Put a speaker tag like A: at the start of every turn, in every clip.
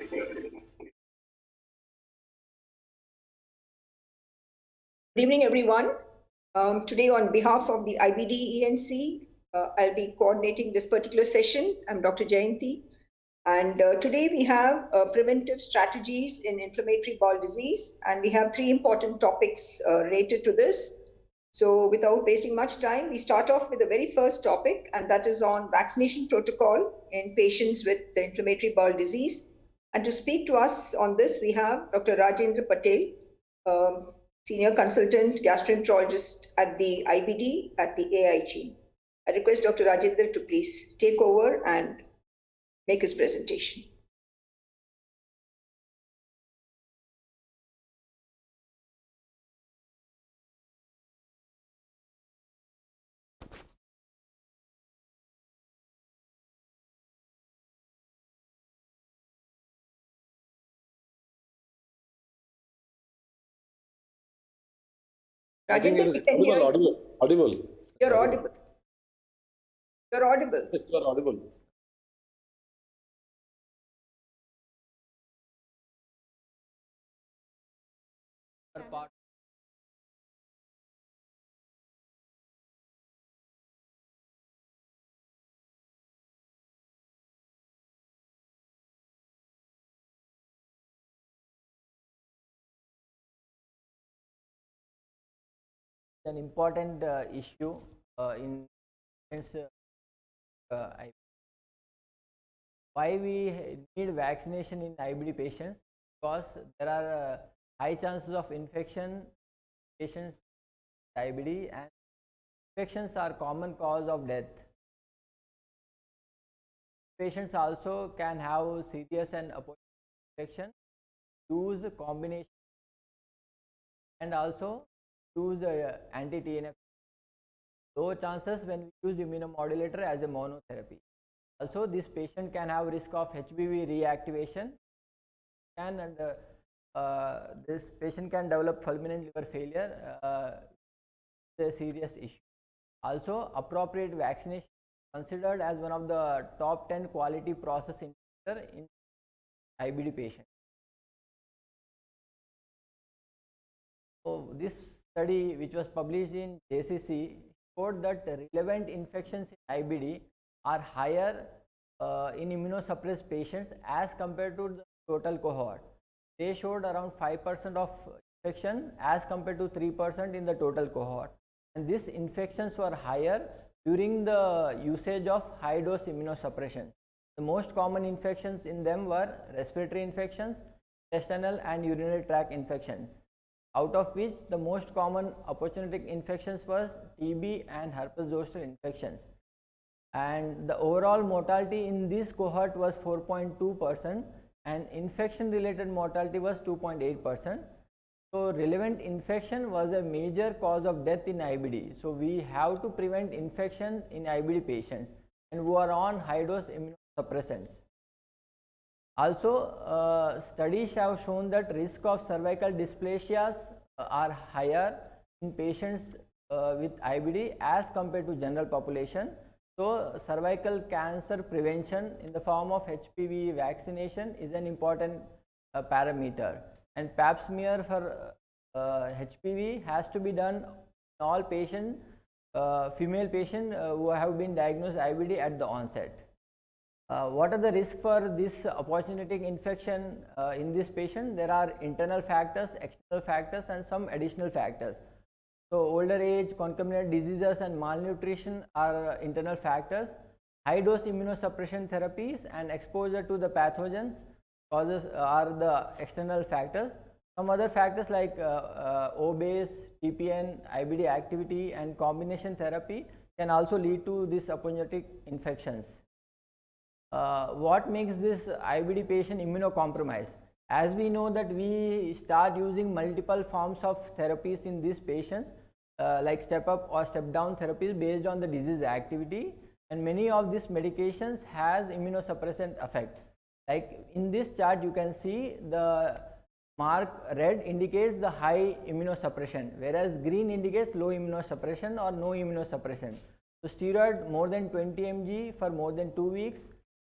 A: Good evening, everyone. Today, on behalf of the IBD ENC, I'll be coordinating this particular session. I'm Dr. Jayanti. And today we have preventive strategies in inflammatory bowel disease. And we have three important topics related to this. So without wasting much time, we start off with the very first topic, and that is on vaccination protocol in patients with the inflammatory bowel disease. And to speak to us on this, we have Dr. Rajendra Patel, Senior Consultant Gastroenterologist at the IBD at the AIG. I request Dr. Rajendra to please take over and make his presentation. Rajendra, we can hear you.
B: Audible.
A: You're audible. You're audible.
B: Yes, you are audible.
C: An important issue in why we need vaccination in IBD patients, because there are high chances of infection patients with IBD, and infections are common cause of death. Patients also can have serious and opportunistic infection, use combination, and also use anti-TNF. Low chances when we use immunomodulator as a monotherapy. Also, this patient can have risk of HBV reactivation, this patient can develop fulminant liver failure. It's a serious issue. Also, appropriate vaccination considered as one of the top 10 quality process inhibitor in IBD patients. So, this study, which was published in JCC, showed that relevant infections in IBD are higher in immunosuppressed patients as compared to the total cohort. They showed around 5% of infection as compared to 3% in the total cohort. And these infections were higher during the usage of high dose immunosuppression. The most common infections in them were respiratory infections, intestinal and urinary tract infections, out of which the most common opportunistic infections was TB and herpes zoster infections. And the overall mortality in this cohort was 4.2%, and infection related mortality was 2.8%. So relevant infection was a major cause of death in IBD. So we have to prevent infection in IBD patients and who are on high dose immunosuppressants. Also, studies have shown that risk of cervical dysplasias are higher in patients with IBD as compared to general population. So, cervical cancer prevention in the form of HPV vaccination is an important parameter, and pap smear for HPV has to be done in all patients, female patients who have been diagnosed IBD at the onset. What are the risks for this opportunistic infection in this patient? There are internal factors, external factors, and some additional factors. So, older age, concomitant diseases and malnutrition are internal factors. High dose immunosuppression therapies and exposure to the pathogens causes are the external factors. Some other factors like obese, TPN, IBD activity and combination therapy can also lead to these opportunistic infections. What makes this IBD patient immunocompromised? As we know that we start using multiple forms of therapies in these patients, like step up or step down therapies based on the disease activity, and many of these medications has immunosuppressant effect. Like in this chart you can see the mark red indicates the high immunosuppression, whereas green indicates low immunosuppression or no immunosuppression. So steroid more than 20 mg for more than 2 weeks,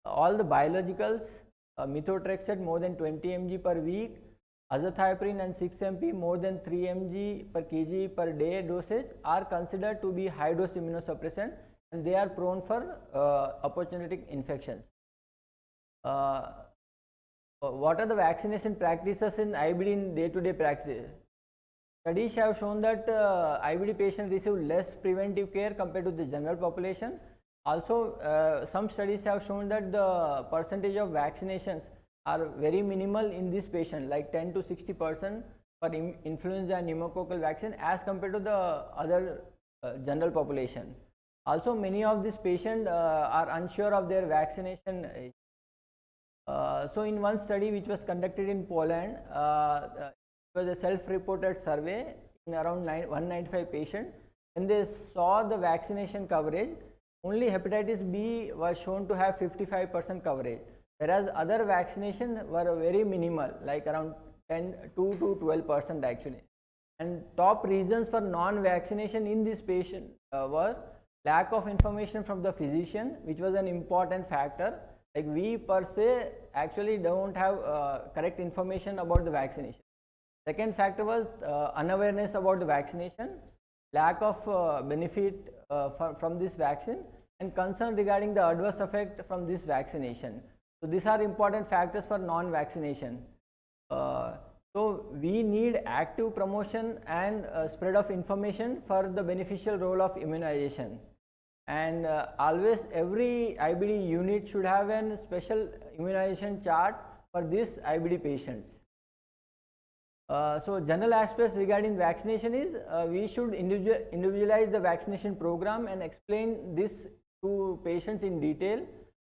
C: all the biologicals methotrexate more than 20 mg per week, azathioprine and 6-MP more than 3 mg per kg per day dosage are considered to be high dose immunosuppressant, and they are prone for opportunistic infections. What are the vaccination practices in IBD in day-to-day practice? Studies have shown that IBD patients receive less preventive care compared to the general population. Also, some studies have shown that the percentage of vaccinations are very minimal in this patient, like 10 to 60% for influenza and pneumococcal vaccine as compared to the other general population. Also, many of these patients are unsure of their vaccination. So, in one study which was conducted in Poland, it was a self-reported survey in around 195 patients, and they saw the vaccination coverage. Only hepatitis B was shown to have 55% coverage, whereas other vaccinations were very minimal, like around 2 to 12% actually. And top reasons for non-vaccination in this patient were lack of information from the physician, which was an important factor. Like we per se actually don't have correct information about the vaccination. Second factor was unawareness about the vaccination, lack of benefit from this vaccine, and concern regarding the adverse effect from this vaccination. So these are important factors for non-vaccination. So we need active promotion and spread of information for the beneficial role of immunization. And always every IBD unit should have a special immunization chart for these IBD patients. So general aspects regarding vaccination is we should individualize the vaccination program and explain this to patients in detail.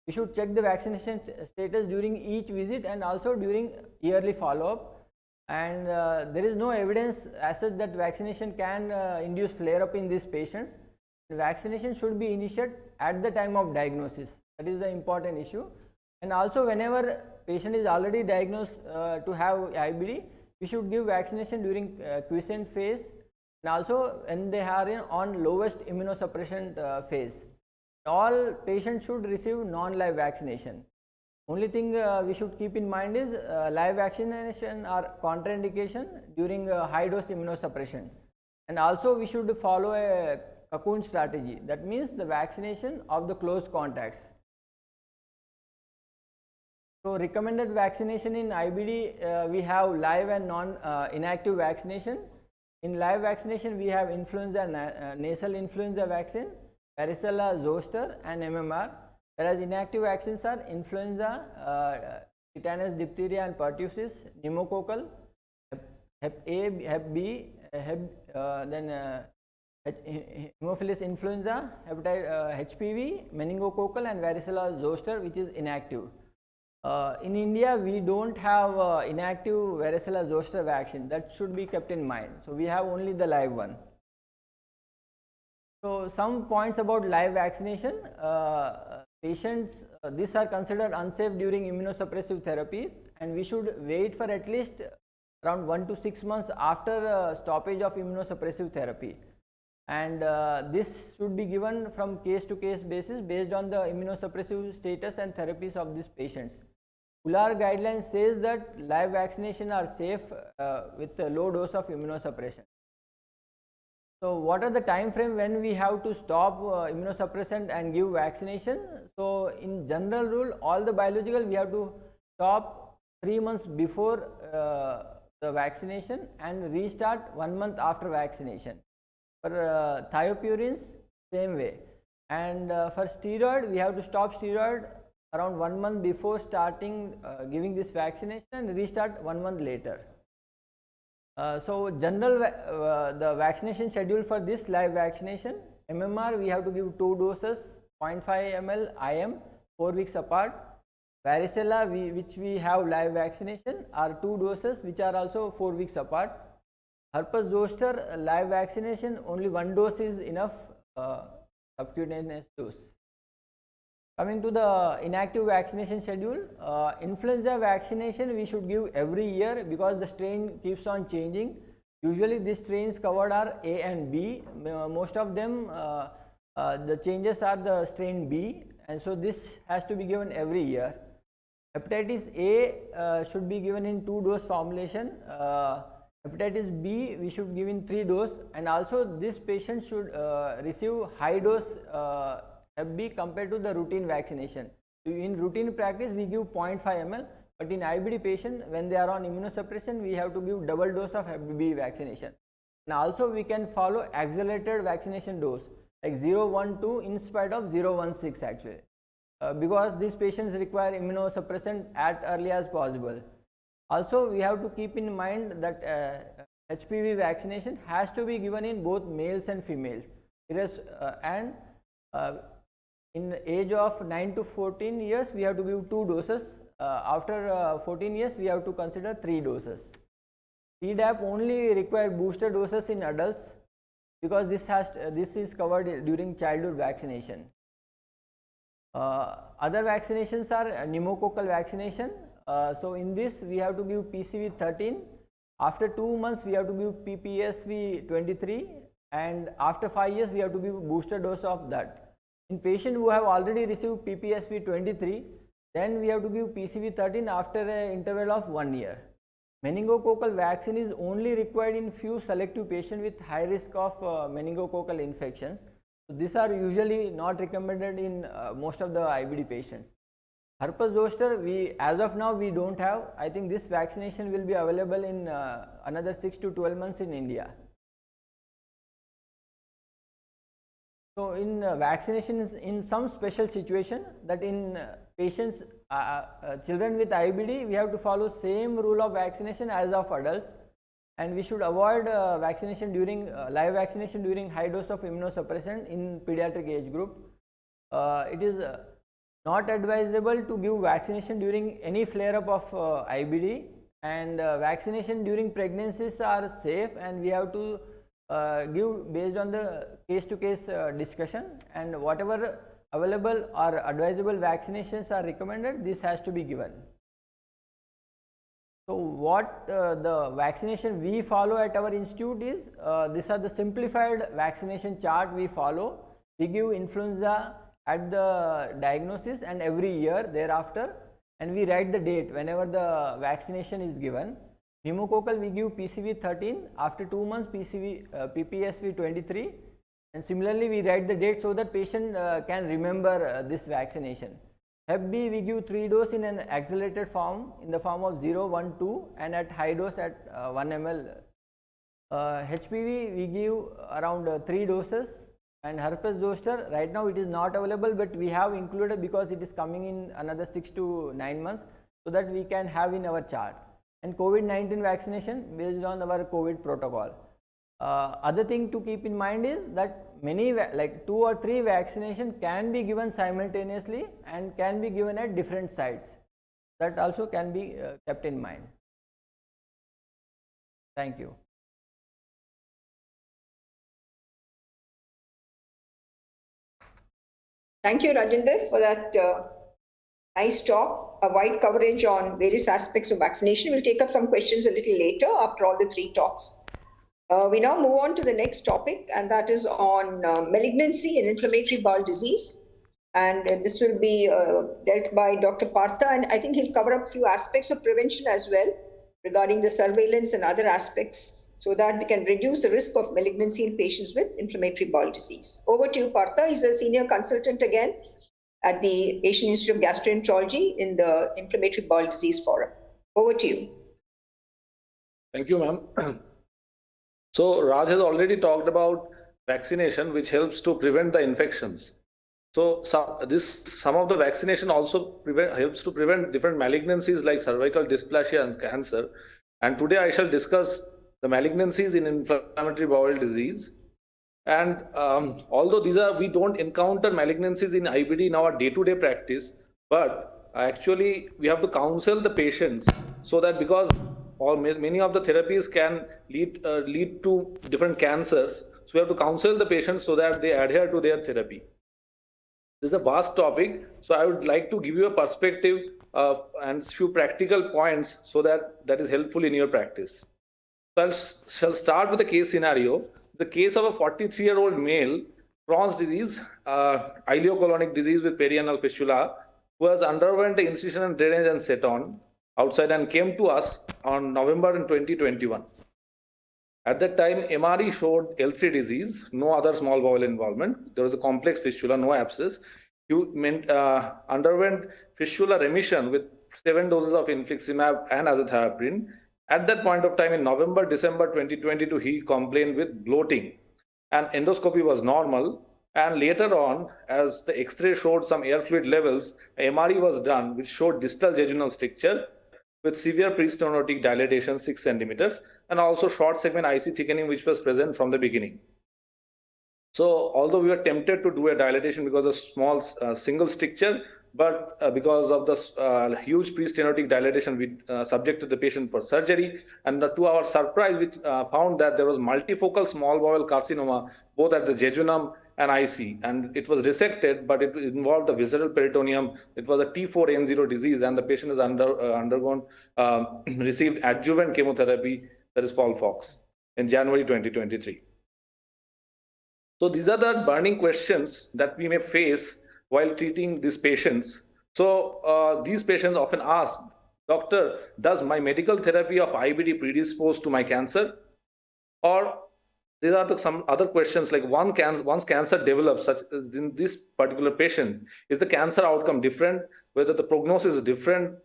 C: We should check the vaccination status during each visit and also during yearly follow-up. And there is no evidence as such that vaccination can induce flare-up in these patients. The vaccination should be initiated at the time of diagnosis. That is the important issue. And also whenever patient is already diagnosed to have IBD, we should give vaccination during quiescent phase and also when they are on lowest immunosuppression phase. All patients should receive non-live vaccination. Only thing we should keep in mind is live vaccination or contraindication during high dose immunosuppression. And also we should follow a cocoon strategy, that means the vaccination of the close contacts. So recommended vaccination in IBD, we have live and non-inactive vaccination. In live vaccination we have influenza, nasal influenza vaccine, varicella zoster and MMR, whereas inactive vaccines are influenza, tetanus, diphtheria and pertussis, pneumococcal, Hep A, Hep B, then Haemophilus influenza, HPV, meningococcal and varicella zoster, which is inactive. In India, we don't have inactive varicella zoster vaccine. That should be kept in mind. So we have only the live one. So some points about live vaccination. Patients, these are considered unsafe during immunosuppressive therapy, and we should wait for at least around 1 to 6 months after stoppage of immunosuppressive therapy. And this should be given from case to case basis based on the immunosuppressive status and therapies of these patients. ULAR guidelines says that live vaccination are safe with a low dose of immunosuppression. So what are the time frame when we have to stop immunosuppressant and give vaccination? So in general rule, all the biological we have to stop 3 months before the vaccination and restart 1 month after vaccination. For thiopurines, same way. And for steroid, we have to stop steroid around 1 month before starting giving this vaccination and restart 1 month later. So general the vaccination schedule for this live vaccination, MMR we have to give 2 doses, 0.5 ml IM 4 weeks apart. Varicella which we have live vaccination are 2 doses which are also 4 weeks apart. Herpes zoster live vaccination, only 1 dose is enough subcutaneous dose. Coming to the inactive vaccination schedule, influenza vaccination we should give every year because the strain keeps on changing. Usually these strains covered are A and B. Most of them the changes are the strain B, and so this has to be given every year. Hepatitis A should be given in 2-dose formulation. Hepatitis B we should give in 3 dose, and also this patient should receive high dose Hep B compared to the routine vaccination. In routine practice we give 0.5 ml, but in IBD patient, when they are on immunosuppression, we have to give double dose of Hep B vaccination. And also we can follow accelerated vaccination dose like 012 in spite of 016 actually, because these patients require immunosuppressant as early as possible. Also we have to keep in mind that HPV vaccination has to be given in both males and females, and in age of 9 to 14 years we have to give 2 doses. After 14 years we have to consider 3 doses. Tdap only require booster doses in adults because this is covered during childhood vaccination. Other vaccinations are pneumococcal vaccination. So in this we have to give PCV 13. After 2 months we have to give PPSV 23, and after 5 years we have to give booster dose of that. In patients who have already received PPSV 23, then we have to give PCV 13 after an interval of 1 year. Meningococcal vaccine is only required in few selective patients with high risk of meningococcal infections. So these are usually not recommended in most of the IBD patients. Herpes zoster, as of now we don't have. I think this vaccination will be available in another 6 to 12 months in India. So in vaccinations, in some special situation, that in patients, children with IBD, we have to follow same rule of vaccination as of adults, and we should avoid vaccination during live vaccination during high dose of immunosuppressant in pediatric age group. It is not advisable to give vaccination during any flare up of IBD, and vaccination during pregnancies are safe, and we have to give based on the case to case discussion, and whatever available or advisable vaccinations are recommended, this has to be given. So what the vaccination we follow at our institute is, these are the simplified vaccination chart we follow. We give influenza at the diagnosis and every year thereafter, and we write the date whenever the vaccination is given. Pneumococcal we give PCV 13, after 2 months PPSV 23, and similarly we write the date so that patient can remember this vaccination. Hep B we give 3 doses in an accelerated form in the form of 0, 1, 2, and at high dose at 1 ml. HPV we give around 3 doses, and herpes zoster right now it is not available, but we have included because it is coming in another 6 to 9 months, so that we can have in our chart. And COVID-19 vaccination based on our COVID protocol. Other thing to keep in mind is that many like 2 or 3 vaccination can be given simultaneously and can be given at different sites. That also can be kept in mind. Thank you.
A: Thank you, Rajinder, for that nice talk, a wide coverage on various aspects of vaccination. We'll take up some questions a little later after all the 3 talks. We now move on to the next topic, and that is on malignancy and inflammatory bowel disease. And this will be dealt by Dr. Partha, and I think he'll cover up a few aspects of prevention as well regarding the surveillance and other aspects, so that we can reduce the risk of malignancy in patients with inflammatory bowel disease. Over to you, Partha. He's a senior consultant again at the Asian Institute of Gastroenterology in the Inflammatory Bowel Disease Forum. Over to you.
B: Thank you, ma'am. So Raj has already talked about vaccination, which helps to prevent the infections. So some of the vaccination also helps to prevent different malignancies like cervical dysplasia and cancer. And today I shall discuss the malignancies in inflammatory bowel disease. And although we don't encounter malignancies in IBD in our day-to-day practice, but actually we have to counsel the patients, so that because many of the therapies can lead to different cancers, so we have to counsel the patients so that they adhere to their therapy. This is a vast topic, so I would like to give you a perspective and few practical points so that is helpful in your practice. So I shall start with a case scenario. The case of a 43-year-old male, Crohn's disease, ileocolonic disease with perianal fistula, who has underwent the incision and drainage and set on outside and came to us on November in 2021. At that time, MRE showed L3 disease, no other small bowel involvement. There was a complex fistula, no abscess. He underwent fistula remission with 7 doses of infliximab and azathioprine. At that point of time, in November, December 2022, he complained with bloating, and endoscopy was normal. And later on, as the X-ray showed some air fluid levels, MRE was done, which showed distal jejunal stricture with severe pre-stenotic dilatation 6 centimeters, and also short segment IC thickening, which was present from the beginning. So although we were tempted to do a dilatation because of small single stricture, but because of the huge pre-stenotic dilatation, we subjected the patient for surgery. And to our surprise, we found that there was multifocal small bowel carcinoma, both at the jejunum and IC. And it was resected, but it involved the visceral peritoneum. It was a T4N0 disease, and the patient has received adjuvant chemotherapy, that is FOLFOX, in January 2023. So these are the burning questions that we may face while treating these patients. So these patients often ask, doctor, does my medical therapy of IBD predispose to my cancer? Or there are some other questions like once cancer develops, such as in this particular patient, is the cancer outcome different? Whether the prognosis is different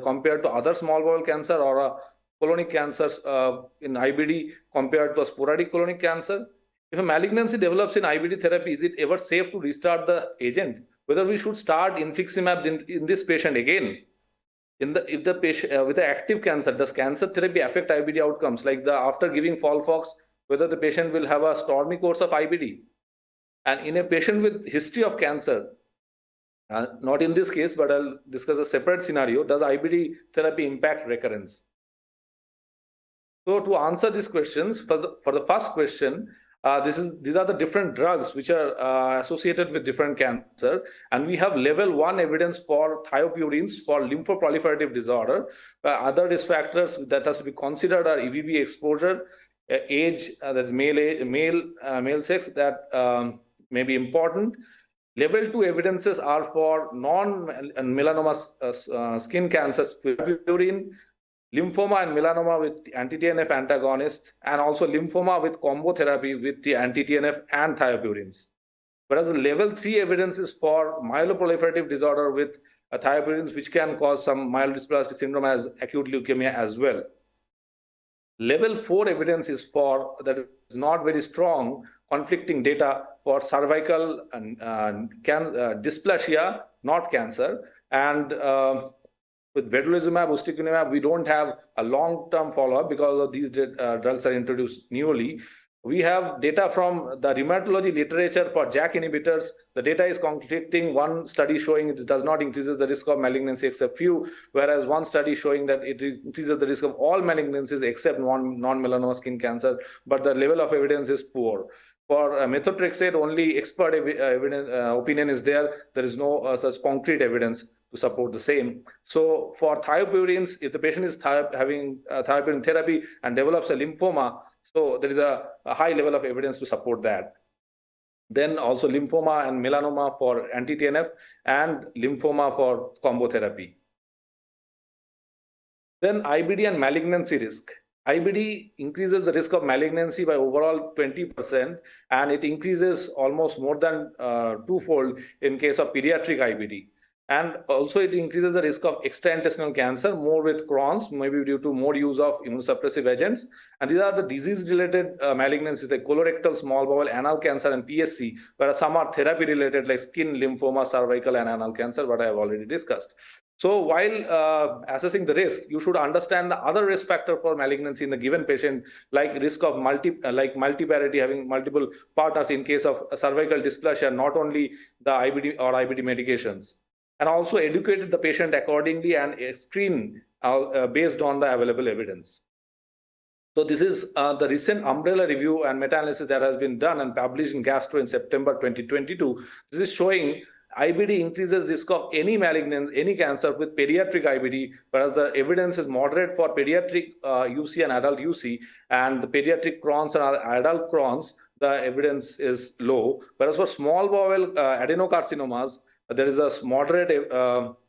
B: compared to other small bowel cancer or a colonic cancers in IBD compared to a sporadic colonic cancer? If a malignancy develops in IBD therapy, is it ever safe to restart the agent? Whether we should start infliximab in this patient again? If the patient with the active cancer, does cancer therapy affect IBD outcomes? Like after giving FOLFOX, whether the patient will have a stormy course of IBD? And in a patient with history of cancer, not in this case, but I'll discuss a separate scenario, does IBD therapy impact recurrence? So to answer these questions, for the first question, these are the different drugs which are associated with different cancer, and we have level 1 evidence for thiopurines for lymphoproliferative disorder. Other risk factors that has to be considered are EBV exposure, age, that's male sex, that may be important. Level 2 evidences are for non-melanoma skin cancers, thiopurine, lymphoma and melanoma with anti-TNF antagonists, and also lymphoma with combo therapy with the anti-TNF and thiopurines. Whereas the level 3 evidence is for myeloproliferative disorder with thiopurines, which can cause some myelodysplastic syndrome as acute leukemia as well. Level 4 evidence is for, that is not very strong, conflicting data for cervical dysplasia, not cancer, and with vedolizumab, ustekinumab, we don't have a long-term follow-up because of these drugs are introduced newly. We have data from the rheumatology literature for JAK inhibitors. The data is conflicting. One study showing it does not increase the risk of malignancy except few, whereas one study showing that it increases the risk of all malignancies except non-melanoma skin cancer, but the level of evidence is poor. For methotrexate, only expert opinion is there. There is no such concrete evidence to support the same. So for thiopurines, if the patient is having thiopurine therapy and develops a lymphoma, so there is a high level of evidence to support that. Then also lymphoma and melanoma for anti-TNF and lymphoma for combo therapy. Then IBD and malignancy risk. IBD increases the risk of malignancy by overall 20%, and it increases almost more than twofold in case of pediatric IBD. And also it increases the risk of extraintestinal cancer, more with Crohn's, maybe due to more use of immunosuppressive agents. And these are the disease-related malignancies like colorectal, small bowel, anal cancer, and PSC, whereas some are therapy-related like skin, lymphoma, cervical, and anal cancer, what I have already discussed. So while assessing the risk, you should understand the other risk factor for malignancy in the given patient, like risk of multiparity, having multiple partners in case of cervical dysplasia, not only the IBD or IBD medications. And also educated the patient accordingly and screen based on the available evidence. So this is the recent umbrella review and meta-analysis that has been done and published in Gastro in September 2022. This is showing IBD increases risk of any malignancy, any cancer with pediatric IBD, whereas the evidence is moderate for pediatric UC and adult UC, and the pediatric Crohn's and adult Crohn's, the evidence is low. Whereas for small bowel adenocarcinomas, there is a moderate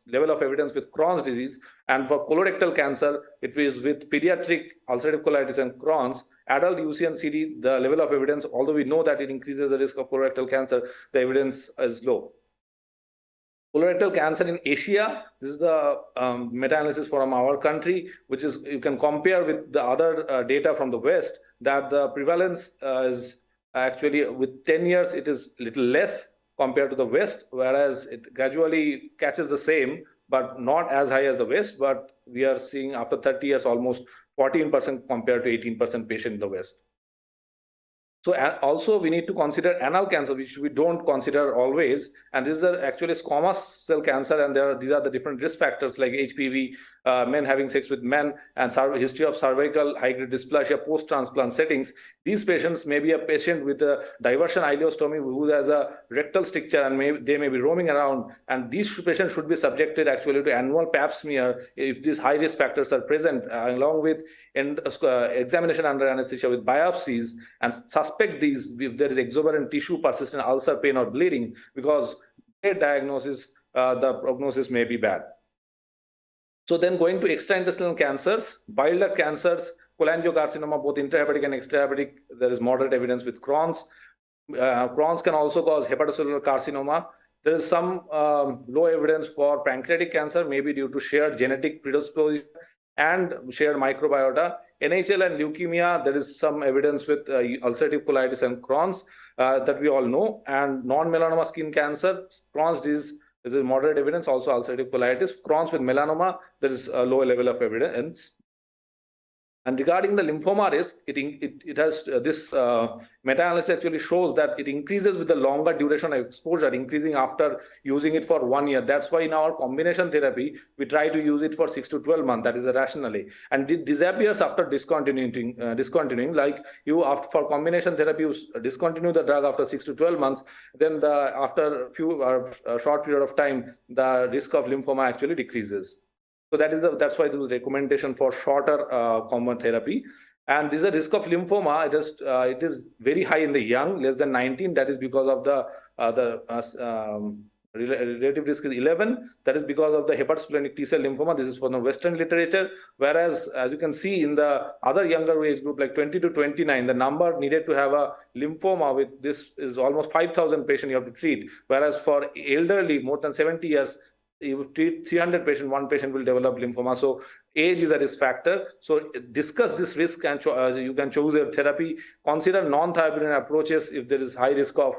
B: level of evidence with Crohn's disease. And for colorectal cancer, it is with pediatric ulcerative colitis and Crohn's. Adult UC and CD, the level of evidence, although we know that it increases the risk of colorectal cancer, the evidence is low. Colorectal cancer in Asia, this is the meta-analysis from our country, which is, you can compare with the other data from the West, that the prevalence is actually with 10 years, it is little less compared to the West, whereas it gradually catches the same, but not as high as the West. But we are seeing after 30 years, almost 14% compared to 18% patient in the West. So also we need to consider anal cancer, which we don't consider always. And these are actually squamous cell cancer, and these are the different risk factors like HPV, men having sex with men, and history of cervical high-grade dysplasia post-transplant settings. These patients may be a patient with a diversion ileostomy who has a rectal stricture, and they may be roaming around. And these patients should be subjected actually to annual pap smear if these high-risk factors are present, along with examination under anesthesia with biopsies, and suspect these if there is exuberant tissue, persistent ulcer, pain, or bleeding, because late diagnosis, the prognosis may be bad. So then going to extraintestinal cancers, bile duct cancers, cholangiocarcinoma, both intrahepatic and extrahepatic, there is moderate evidence with Crohn's. Crohn's can also cause hepatocellular carcinoma. There is some low evidence for pancreatic cancer, maybe due to shared genetic predisposition and shared microbiota. NHL and leukemia, there is some evidence with ulcerative colitis and Crohn's that we all know. And non-melanoma skin cancer, Crohn's disease, there is moderate evidence, also ulcerative colitis. Crohn's with melanoma, there is a low level of evidence. And regarding the lymphoma risk, it has this meta-analysis actually shows that it increases with the longer duration of exposure, increasing after using it for 1 year. That's why in our combination therapy, we try to use it for 6 to 12 months. That is the rationale. And it disappears after discontinuing. Like you, for combination therapy, you discontinue the drug after 6 to 12 months. Then after a short period of time, the risk of lymphoma actually decreases. So that's why there is recommendation for shorter common therapy. And this is a risk of lymphoma. It is very high in the young, less than 19. That is because of the relative risk is 11. That is because of the hepatosplenic T-cell lymphoma. This is from the Western literature. Whereas, as you can see in the other younger age group, like 20 to 29, the number needed to have a lymphoma with this is almost 5,000 patients you have to treat. Whereas for elderly, more than 70 years, you treat 300 patients, 1 patient will develop lymphoma. So age is a risk factor. So discuss this risk, and you can choose your therapy. Consider non-therapeutic approaches if there is high risk of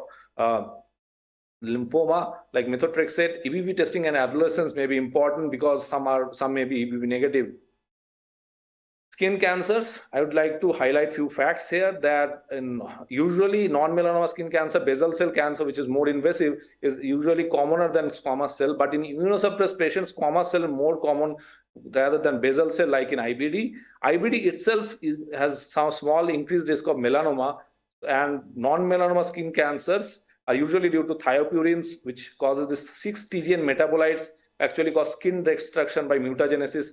B: lymphoma, like methotrexate. EBV testing in adolescents may be important because some may be EBV negative. Skin cancers, I would like to highlight few facts here that usually non-melanoma skin cancer, basal cell cancer, which is more invasive, is usually commoner than squamous cell. But in immunosuppressed patients, squamous cell is more common rather than basal cell, like in IBD. IBD itself has some small increased risk of melanoma, and non-melanoma skin cancers are usually due to thiopurines, which causes this 6 TGN metabolites, actually cause skin destruction by mutagenesis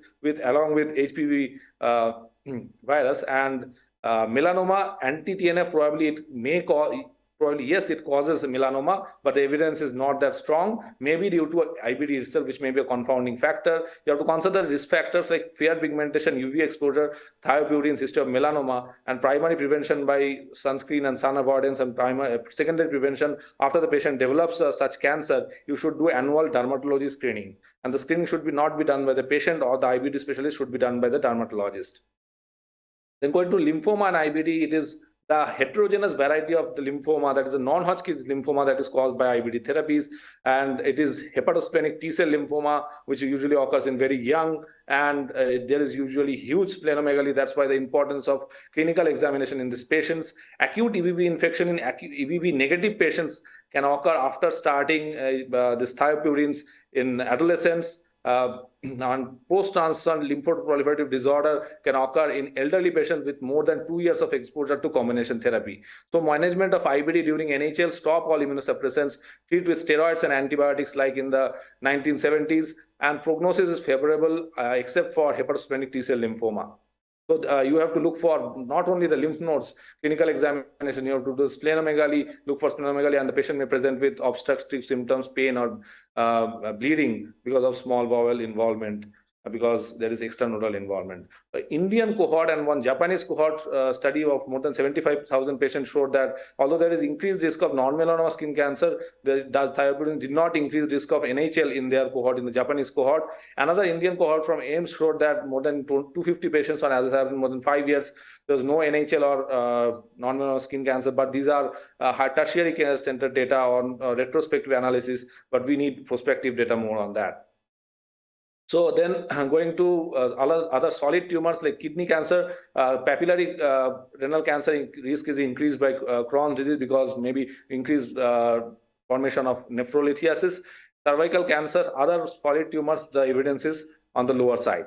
B: along with HPV virus. And melanoma anti-TNF, probably it may cause, yes, it causes melanoma, but the evidence is not that strong, maybe due to IBD itself, which may be a confounding factor. You have to consider risk factors like fair pigmentation, UV exposure, thiopurines, history of melanoma, and primary prevention by sunscreen and sun avoidance, and secondary prevention after the patient develops such cancer. You should do annual dermatology screening, and the screening should not be done by the patient, or the IBD specialist should be done by the dermatologist. Then going to lymphoma and IBD, it is the heterogeneous variety of the lymphoma, that is a non-Hodgkin's lymphoma, that is caused by IBD therapies. And it is hepatosplenic T-cell lymphoma, which usually occurs in very young, and there is usually huge splenomegaly. That's why the importance of clinical examination in these patients. Acute EBV infection in EBV negative patients can occur after starting this thiopurines in adolescents. And post-transplant lymphoproliferative disorder can occur in elderly patients with more than 2 years of exposure to combination therapy. So management of IBD during NHL, stop all immunosuppressants, treat with steroids and antibiotics like in the 1970s, and prognosis is favorable except for hepatosplenic T-cell lymphoma. So you have to look for not only the lymph nodes, clinical examination, you have to do splenomegaly, look for splenomegaly, and the patient may present with obstructive symptoms, pain or bleeding because of small bowel involvement, because there is extranodal involvement. The Indian cohort and one Japanese cohort study of more than 75,000 patients showed that although there is increased risk of non-melanoma skin cancer, the thiopurine did not increase risk of NHL in their cohort, in the Japanese cohort. Another Indian cohort from AIMS showed that more than 250 patients on azacitidine more than 5 years, there was no NHL or non-melanoma skin cancer, but these are tertiary care center data on retrospective analysis, but we need prospective data more on that. So then going to other solid tumors like kidney cancer, papillary renal cancer risk is increased by Crohn's disease because maybe increased formation of nephrolithiasis. Cervical cancers, other solid tumors, the evidence is on the lower side.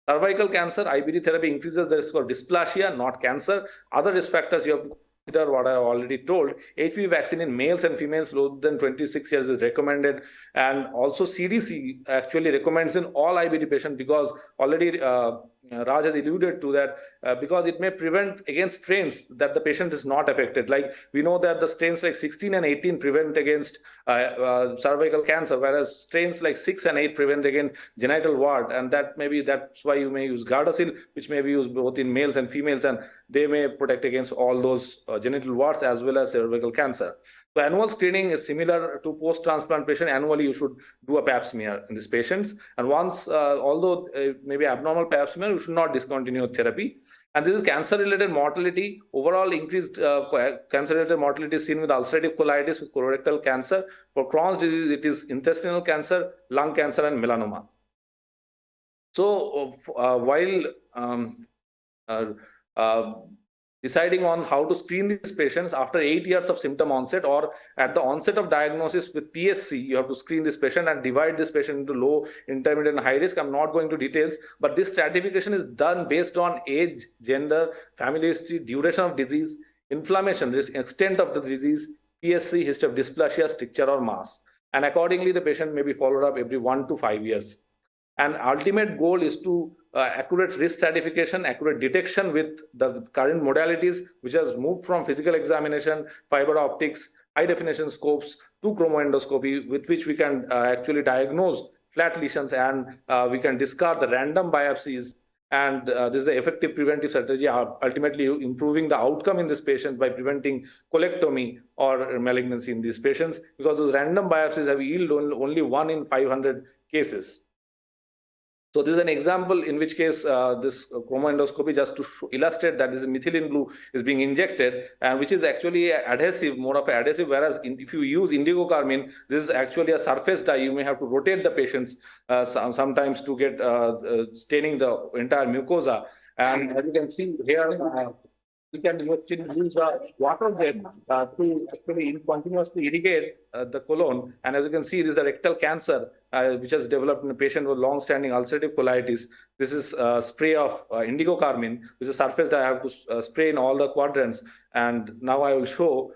B: Cervical cancer, IBD therapy increases the risk of dysplasia, not cancer. Other risk factors you have to consider what I have already told. HPV vaccine in males and females lower than 26 years is recommended. And also CDC actually recommends in all IBD patients, because already Raj has alluded to that, because it may prevent against strains that the patient is not affected. Like we know that the strains like 16 and 18 prevent against cervical cancer, whereas strains like 6 and 8 prevent against genital wart, and that's why you may use Gardasil, which may be used both in males and females, and they may protect against all those genital warts as well as cervical cancer. So annual screening is similar to post-transplant patient. Annually, you should do a pap smear in these patients. And once, although maybe abnormal pap smear, you should not discontinue therapy. And this is cancer-related mortality. Overall increased cancer-related mortality is seen with ulcerative colitis, with colorectal cancer. For Crohn's disease, it is intestinal cancer, lung cancer, and melanoma. So while deciding on how to screen these patients after 8 years of symptom onset or at the onset of diagnosis with PSC, you have to screen this patient and divide this patient into low, intermediate, and high risk. I'm not going to details, but this stratification is done based on age, gender, family history, duration of disease, inflammation risk, extent of the disease, PSC, history of dysplasia, stricture, or mass. And accordingly, the patient may be followed up every 1 to 5 years. And ultimate goal is to accurate risk stratification, accurate detection with the current modalities, which has moved from physical examination, fiber optics, high definition scopes to chromoendoscopy, with which we can actually diagnose flat lesions, and we can discard the random biopsies. And this is the effective preventive strategy, ultimately improving the outcome in this patient by preventing colectomy or malignancy in these patients, because those random biopsies have yielded only 1 in 500 cases. So this is an example in which case this chromoendoscopy, just to illustrate that this methylene blue is being injected, and which is actually adhesive, more of an adhesive, whereas if you use indigo carmine, this is actually a surface dye. You may have to rotate the patients sometimes to get staining the entire mucosa. And as you can see here, we can use a water jet to actually continuously irrigate the colon. And as you can see, this is a rectal cancer which has developed in a patient with long-standing ulcerative colitis. This is a spray of indigo carmine, which is a surface that I have to spray in all the quadrants. And now I will show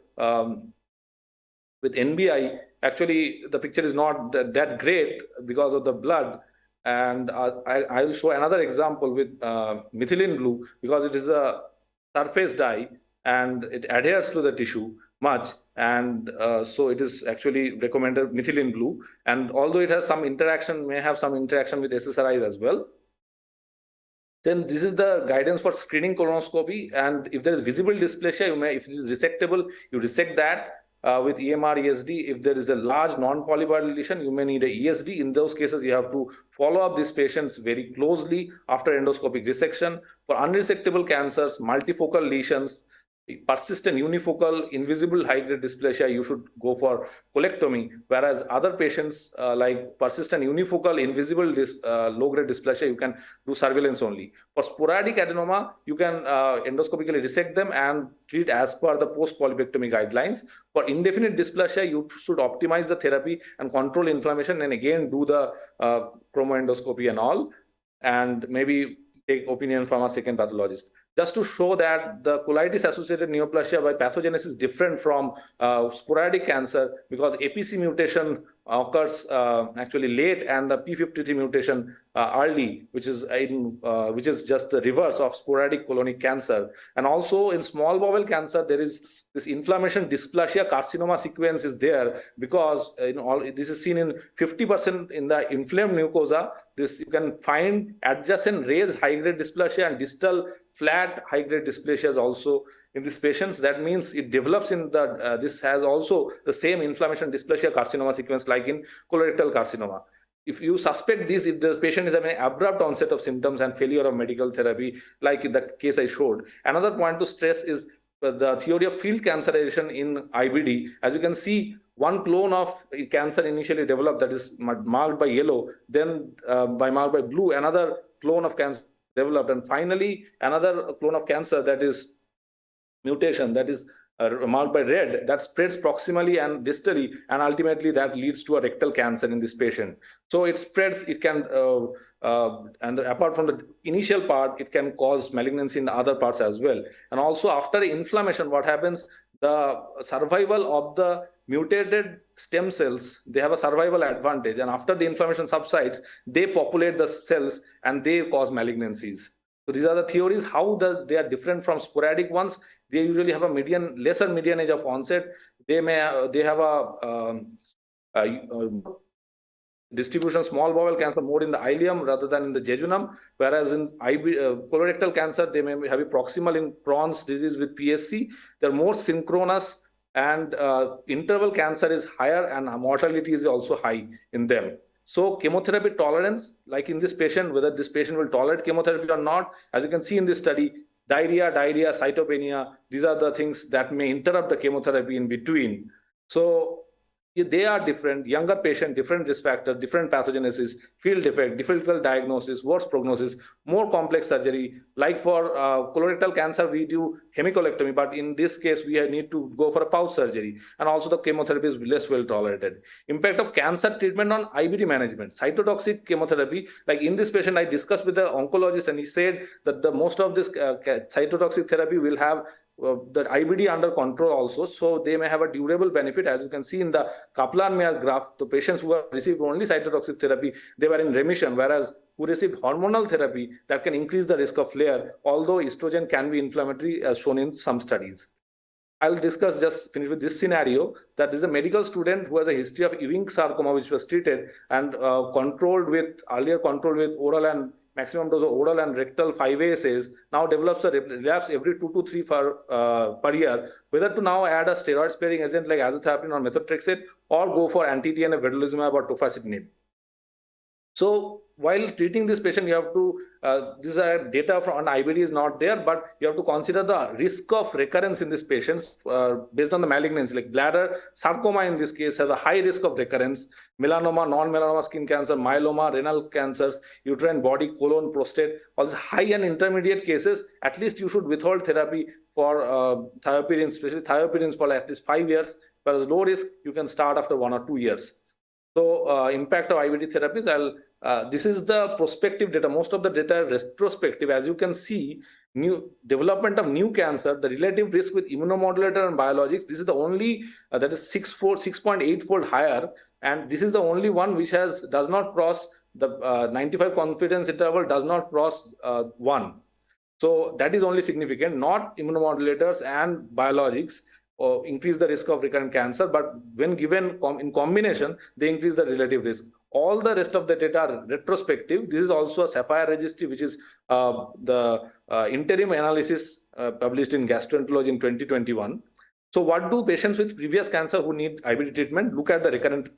B: with NBI, actually the picture is not that great because of the blood. And I will show another example with methylene blue, because it is a surface dye and it adheres to the tissue much, and so it is actually recommended methylene blue. And although it has some interaction, may have some interaction with SSRIs as well. Then this is the guidance for screening colonoscopy, and if there is visible dysplasia, you may, if it is resectable, you resect that with EMR ESD. If there is a large non-polypoidal lesion, you may need a ESD. In those cases, you have to follow up these patients very closely after endoscopic resection. For unresectable cancers, multifocal lesions, persistent unifocal invisible high-grade dysplasia, you should go for colectomy, whereas other patients like persistent unifocal invisible low-grade dysplasia, you can do surveillance only. For sporadic adenoma, you can endoscopically resect them and treat as per the post-polypectomy guidelines. For indefinite dysplasia, you should optimize the therapy and control inflammation, and again do the chromoendoscopy and all, and maybe take opinion from a second pathologist. Just to show that the colitis-associated neoplasia by pathogenesis is different from sporadic cancer, because APC mutation occurs actually late, and the P53 mutation early, which is just the reverse of sporadic colonic cancer. And also in small bowel cancer, there is this inflammation dysplasia carcinoma sequence is there, because this is seen in 50% in the inflamed mucosa. This you can find adjacent raised high-grade dysplasia and distal flat high-grade dysplasias also in these patients. That means it develops in the this has also the same inflammation dysplasia carcinoma sequence like in colorectal carcinoma. If you suspect this, if the patient is having an abrupt onset of symptoms and failure of medical therapy, like in the case I showed. Another point to stress is the theory of field cancerization in IBD. As you can see, one clone of cancer initially developed, that is marked by yellow, then marked by blue, another clone of cancer developed, and finally another clone of cancer, that is mutation, that is marked by red, that spreads proximally and distally, and ultimately that leads to a rectal cancer in this patient. So it spreads, it can, and apart from the initial part, it can cause malignancy in the other parts as well. And also after inflammation, what happens, the survival of the mutated stem cells, they have a survival advantage, and after the inflammation subsides, they populate the cells and they cause malignancies. So these are the theories. How they are different from sporadic ones? They usually have a lesser median age of onset. They have a distribution small bowel cancer more in the ileum rather than in the jejunum, whereas in colorectal cancer, they may have a proximal in Crohn's disease with PSC. They're more synchronous, and interval cancer is higher, and mortality is also high in them. So chemotherapy tolerance, like in this patient, whether this patient will tolerate chemotherapy or not, as you can see in this study, diarrhea, cytopenia, these are the things that may interrupt the chemotherapy in between. So they are different, younger patient, different risk factor, different pathogenesis, field defect, difficult diagnosis, worse prognosis, more complex surgery. Like for colorectal cancer, we do hemicolectomy, but in this case, we need to go for a pouch surgery. And also the chemotherapy is less well tolerated. Impact of cancer treatment on IBD management. Cytotoxic chemotherapy, like in this patient, I discussed with the oncologist, and he said that the most of this cytotoxic therapy will have the IBD under control also, so they may have a durable benefit. As you can see in the Kaplan-Meier graph, the patients who have received only cytotoxic therapy, they were in remission, whereas who received hormonal therapy, that can increase the risk of flare, although estrogen can be inflammatory, as shown in some studies. I'll just finish with this scenario, that is a medical student who has a history of Ewing sarcoma, which was treated and earlier controlled with oral and maximum dose of oral and rectal 5-ASAs, now develops a relapse every 2 to 3 per year, whether to now add a steroid-sparing agent like azathioprine or methotrexate, or go for anti-TNF vedolizumab or tofacitinib. So while treating this patient, you have to, these are data from IBD is not there, but you have to consider the risk of recurrence in this patient based on the malignancy. Like bladder sarcoma in this case has a high risk of recurrence, melanoma, non-melanoma skin cancer, myeloma, renal cancers, uterine, body, colon, prostate. All these high and intermediate cases, at least you should withhold therapy for thiopurines, especially thiopurines, for at least 5 years, whereas low risk, you can start after 1 or 2 years. So impact of IBD therapies, this is the prospective data. Most of the data are retrospective. As you can see, new development of new cancer, the relative risk with immunomodulator and biologics, this is the only, that is 6.8-fold higher. And this is the only one which does not cross the 95 confidence interval, does not cross 1. So that is only significant, not immunomodulators and biologics increase the risk of recurrent cancer, but when given in combination, they increase the relative risk. All the rest of the data are retrospective. This is also a Sapphire registry, which is the interim analysis published in Gastroenterology in 2021. So what do patients with previous cancer who need IBD treatment? Look at the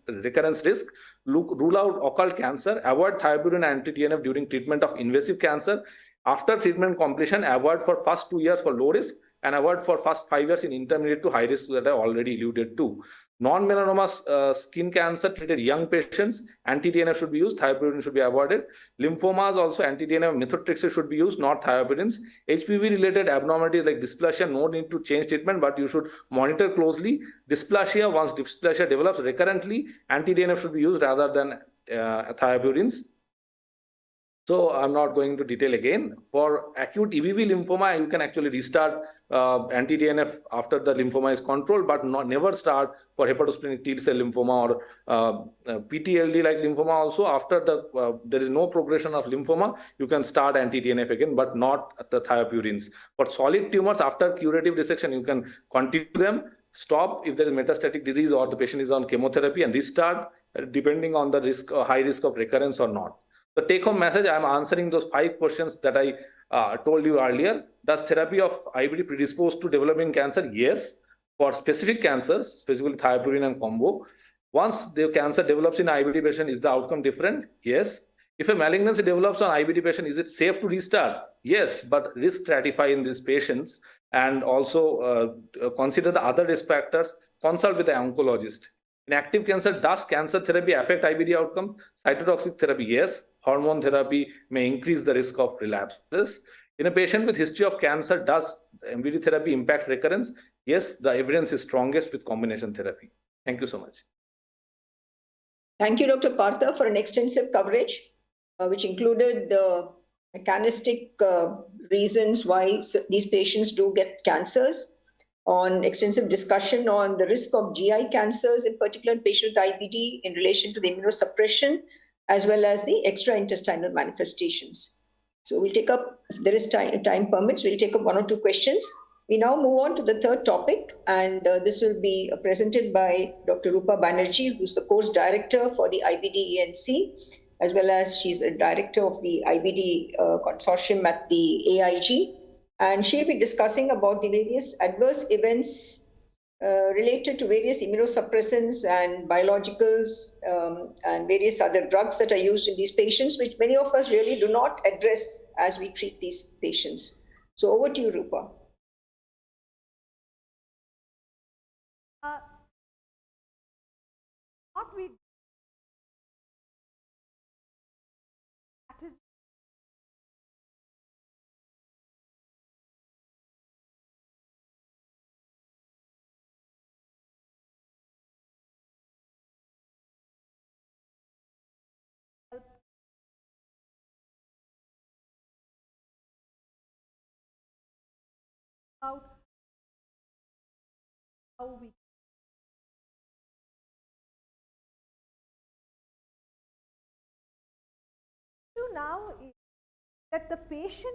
B: recurrence risk, rule out occult cancer, avoid thiopurine and anti-TNF during treatment of invasive cancer. After treatment completion, avoid for first 2 years for low risk, and avoid for first 5 years in intermediate to high risk that I already alluded to. Non-melanoma skin cancer treated young patients, anti-TNF should be used, thiopurine should be avoided. Lymphomas also, anti-TNF methotrexate should be used, not thiopurines. HPV-related abnormalities like dysplasia, no need to change treatment, but you should monitor closely. Dysplasia, once dysplasia develops recurrently, anti-TNF should be used rather than thiopurines. So I'm not going to detail again. For acute EBV lymphoma, you can actually restart anti-TNF after the lymphoma is controlled, but never start for hepatosplenic T cell lymphoma or PTLD-like lymphoma. Also, after there is no progression of lymphoma, you can start anti-TNF again, but not the thiopurines. For solid tumors, after curative resection, you can continue them, stop if there is metastatic disease or the patient is on chemotherapy, and restart depending on the risk, high risk of recurrence or not. The take-home message, I am answering those 5 questions that I told you earlier. Does therapy of IBD predispose to developing cancer? Yes. For specific cancers, specifically thiopurine and combo. Once the cancer develops in IBD patient, is the outcome different? Yes. If a malignancy develops on IBD patient, is it safe to restart? Yes, but risk stratify in these patients, and also consider the other risk factors. Consult with the oncologist. In active cancer, does cancer therapy affect IBD outcome? Cytotoxic therapy, yes. Hormone therapy may increase the risk of relapses. In a patient with history of cancer, does MVD therapy impact recurrence? Yes, the evidence is strongest with combination therapy. Thank you so much.
A: Thank you, Dr. Partha, for an extensive coverage, which included the mechanistic reasons why these patients do get cancers, on extensive discussion on the risk of GI cancers, in particular in patients with IBD in relation to the immunosuppression, as well as the extraintestinal manifestations. So we'll take up, if there is time permits, we'll take up 1 or 2 questions. We now move on to the third topic, and this will be presented by Dr. Rupa Banerjee, who's the course director for the IBD ENC, as well as she's a director of the IBD consortium at the AIG. And she'll be discussing about the various adverse events related to various immunosuppressants and biologicals and various other drugs that are used in these patients, which many of us really do not address as we treat these patients. So over to you, Rupa.
D: What we that is about how we do now is that the patient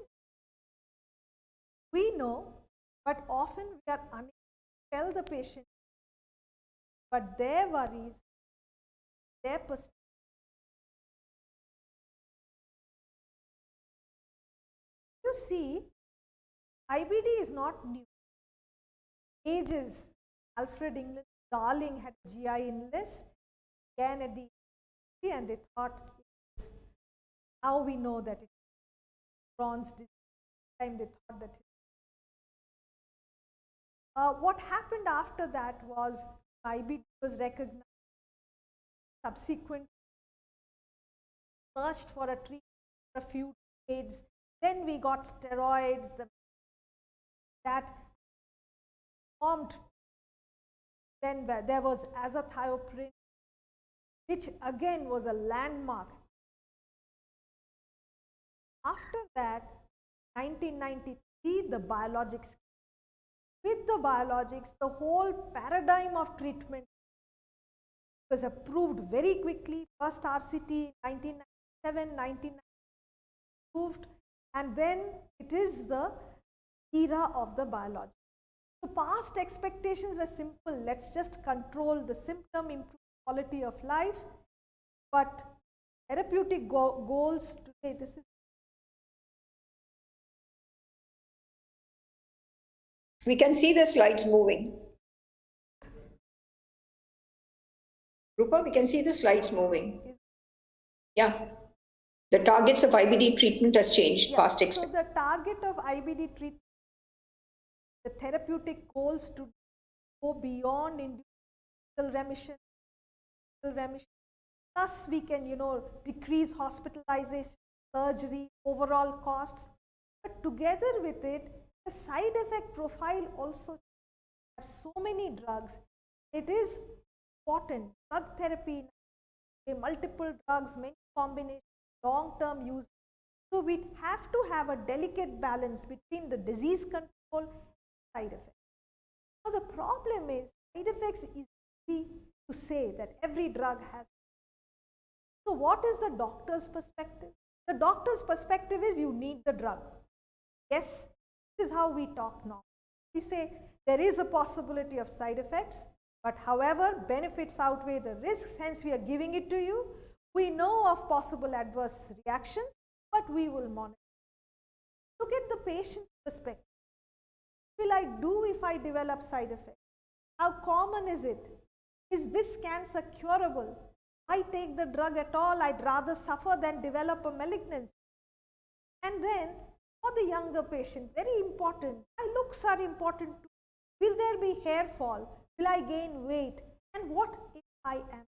D: we know, but often we are unable to tell the patient, but their worries, their perspective. You see, IBD is not new. Ages, Alfred England Darling had GI illness, began at the and they thought it's, now we know that it's Crohn's disease. Time they thought that what happened after that was IBD was recognized. Subsequent searched for a treatment for a few decades. Then we got steroids that formed. Then there was azathioprine, which again was a landmark. After that, 1993, the biologics. With the biologics, the whole paradigm of treatment was approved very quickly. First RCT 1997, 1990 approved, and then it is the era of the biologics. So past expectations were simple. Let's just control the symptom, improve quality of life. But therapeutic goals today, this is.
A: We can see the slides moving. Rupa, we can see the slides moving. Yeah. The targets of IBD treatment has changed, past expectations.
D: So the target of IBD treatment, the therapeutic goals to go beyond individual remission, plus we can, decrease hospitalization, surgery, overall costs. But together with it, the side effect profile also have so many drugs. It is important. Drug therapy, multiple drugs, many combinations, long-term use. So we have to have a delicate balance between the disease control and side effects. Now the problem is side effects is easy to say that every drug has. So what is the doctor's perspective? The doctor's perspective is you need the drug. Yes, this is how we talk now. We say there is a possibility of side effects, but however, benefits outweigh the risks, hence we are giving it to you. We know of possible adverse reactions, but we will monitor. Look at the patient's perspective. What will I do if I develop side effects? How common is it? Is this cancer curable? I take the drug at all, I'd rather suffer than develop a malignancy. And then for the younger patient, very important, my looks are important too. Will there be hair fall? Will I gain weight? And what if I am?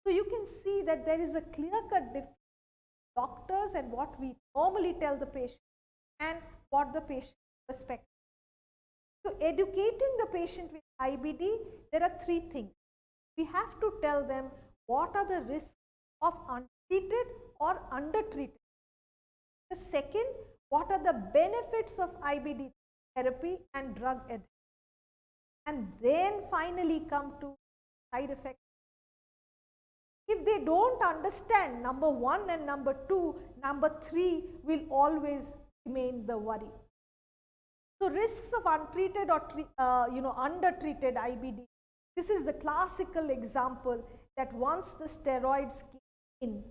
D: So you can see that there is a clear-cut difference between doctors and what we normally tell the patient and what the patient expects. So educating the patient with IBD, there are three things. We have to tell them what are the risks of untreated or undertreated. The second, what are the benefits of IBD therapy and drug adherence. And then finally come to side effects. If they don't understand number one and number two, number three will always remain the worry. So risks of untreated or undertreated IBD. This is the classical example that once the steroids kick in,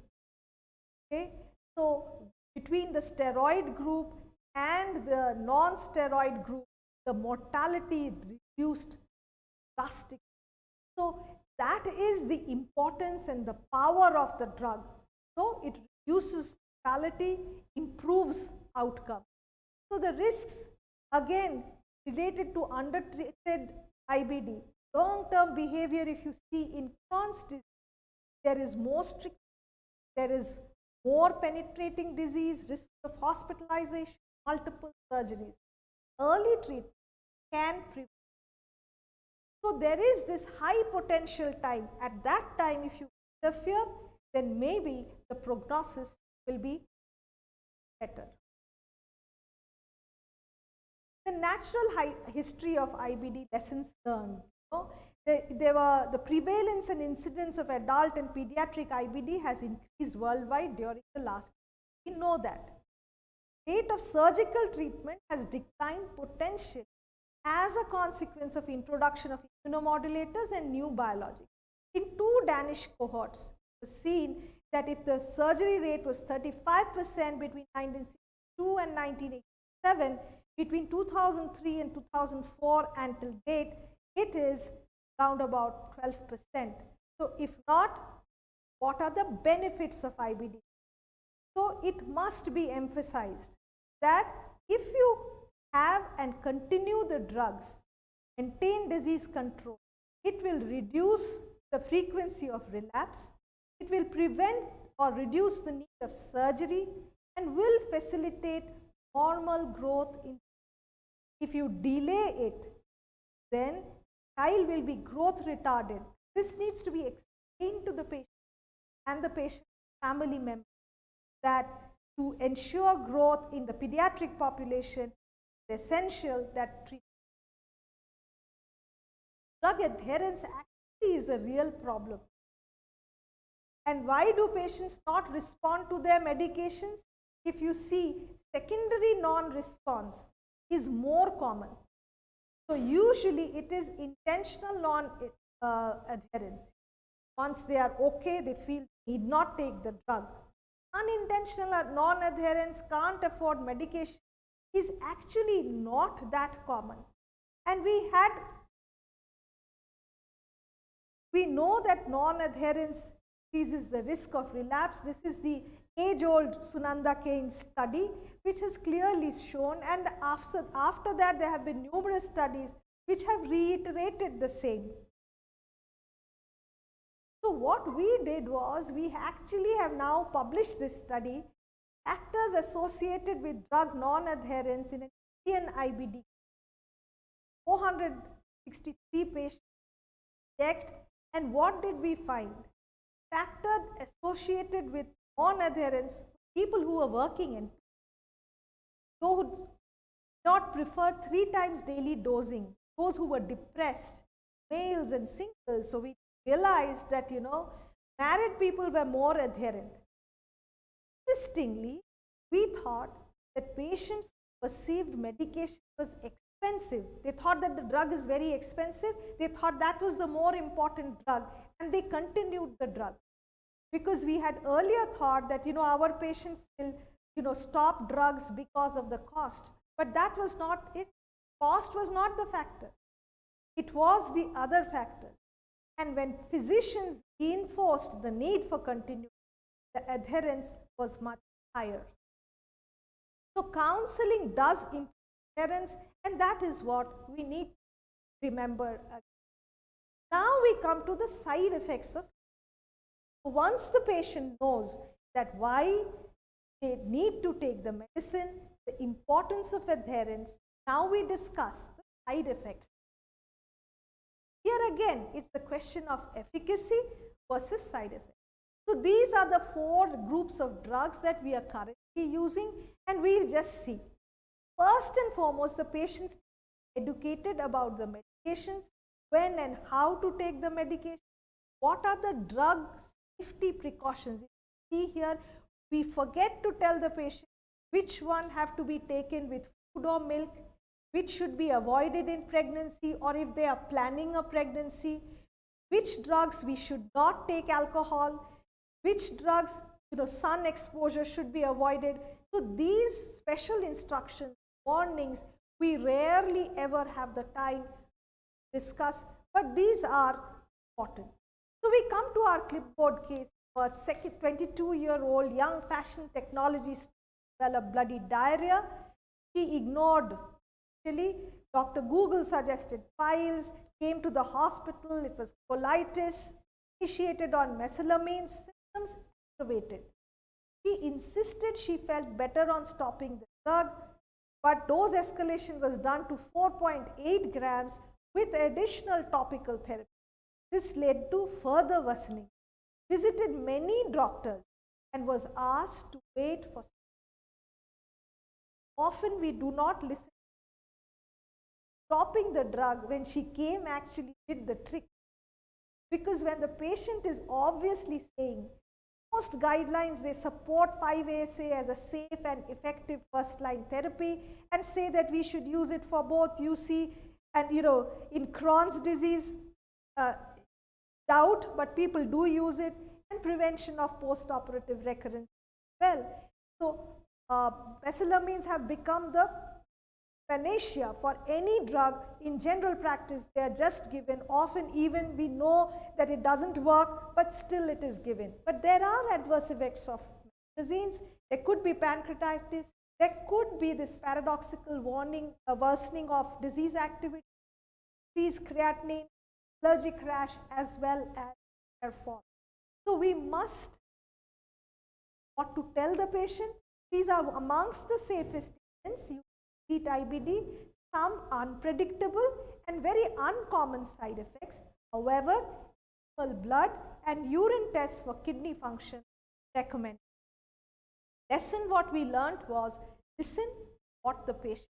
D: okay, so between the steroid group and the non-steroid group, the mortality reduced drastically. So that is the importance and the power of the drug. So it reduces mortality, improves outcome. So the risks again related to undertreated IBD. Long-term behavior, if you see in Crohn's disease, there is more strict, there is more penetrating disease, risk of hospitalization, multiple surgeries. Early treatment can prevent. So there is this high potential time. At that time, if you interfere, then maybe the prognosis will be better. The natural history of IBD lessons learned. There were the prevalence and incidence of adult and pediatric IBD has increased worldwide during the last year. We know that. Rate of surgical treatment has declined potentially as a consequence of introduction of immunomodulators and new biologics. In two Danish cohorts, it was seen that if the surgery rate was 35% between 1962 and 1987, between 2003 and 2004 until date, it is around about 12%. So if not, what are the benefits of IBD? So it must be emphasized that if you have and continue the drugs, maintain disease control, it will reduce the frequency of relapse, it will prevent or reduce the need of surgery, and will facilitate normal growth. If you delay it, then child will be growth retarded. This needs to be explained to the patient and the patient family member that to ensure growth in the pediatric population, it's essential that treatment. Drug adherence actually is a real problem. And why do patients not respond to their medications? If you see, secondary non-response is more common. So usually it is intentional non-adherence. Once they are okay, they feel they need not take the drug. Unintentional non-adherence, can't afford medication, is actually not that common. And we know that non-adherence increases the risk of relapse. This is the age-old Sunanda Kane study, which has clearly shown, and after that there have been numerous studies which have reiterated the same. So what we did was, we actually have now published this study, factors associated with drug non-adherence in an Indian IBD. 463 patients checked, and what did we find? Factor associated with non-adherence people who were working and those who did not prefer 3 times daily dosing, those who were depressed, males and singles. So we realized that, married people were more adherent. Interestingly, we thought that patients who perceived medication was expensive. They thought that the drug is very expensive. They thought that was the more important drug, and they continued the drug. Because we had earlier thought that, our patients will, stop drugs because of the cost. But that was not it. Cost was not the factor. It was the other factor. And when physicians reinforced the need for continuity, the adherence was much higher. So counseling does improve adherence, and that is what we need to remember. Now we come to the side effects of. Once the patient knows that why they need to take the medicine, the importance of adherence, now we discuss the side effects. Here again, it's the question of efficacy versus side effects. So these are the 4 groups of drugs that we are currently using, and we'll just see. First and foremost, the patients are educated about the medications, when and how to take the medication, what are the drug safety precautions. You see here, we forget to tell the patient which one have to be taken with food or milk, which should be avoided in pregnancy, or if they are planning a pregnancy, which drugs we should not take alcohol, which drugs, sun exposure should be avoided. So these special instructions, warnings, we rarely ever have the time to discuss, but these are important. So we come to our clipboard case. Our 22-year-old young fashion technologist developed bloody diarrhea. She ignored. Actually, Dr. Google suggested piles, came to the hospital. It was colitis, initiated on mesalamine, symptoms aggravated. She insisted she felt better on stopping the drug, but dose escalation was done to 4.8 grams with additional topical therapy. This led to further worsening. Visited many doctors and was asked to wait for. Often we do not listen. Stopping the drug when she came actually did the trick. Because when the patient is obviously saying, most guidelines, they support 5-ASA as a safe and effective first-line therapy and say that we should use it for both UC and, in Crohn's disease, doubt, but people do use it, and prevention of post-operative recurrence. Well, so mesalamines have become the panacea for any drug. In general practice, they are just given. Often even we know that it doesn't work, but still it is given. But there are adverse effects of medicines. There could be pancreatitis. There could be this paradoxical worsening of disease activity, increased creatinine, allergic rash, as well as hair fall. So we must what to tell the patient. These are amongst the safest agents. You treat IBD, some unpredictable and very uncommon side effects. However, blood and urine tests for kidney function recommended. Lesson what we learned was listen what the patient.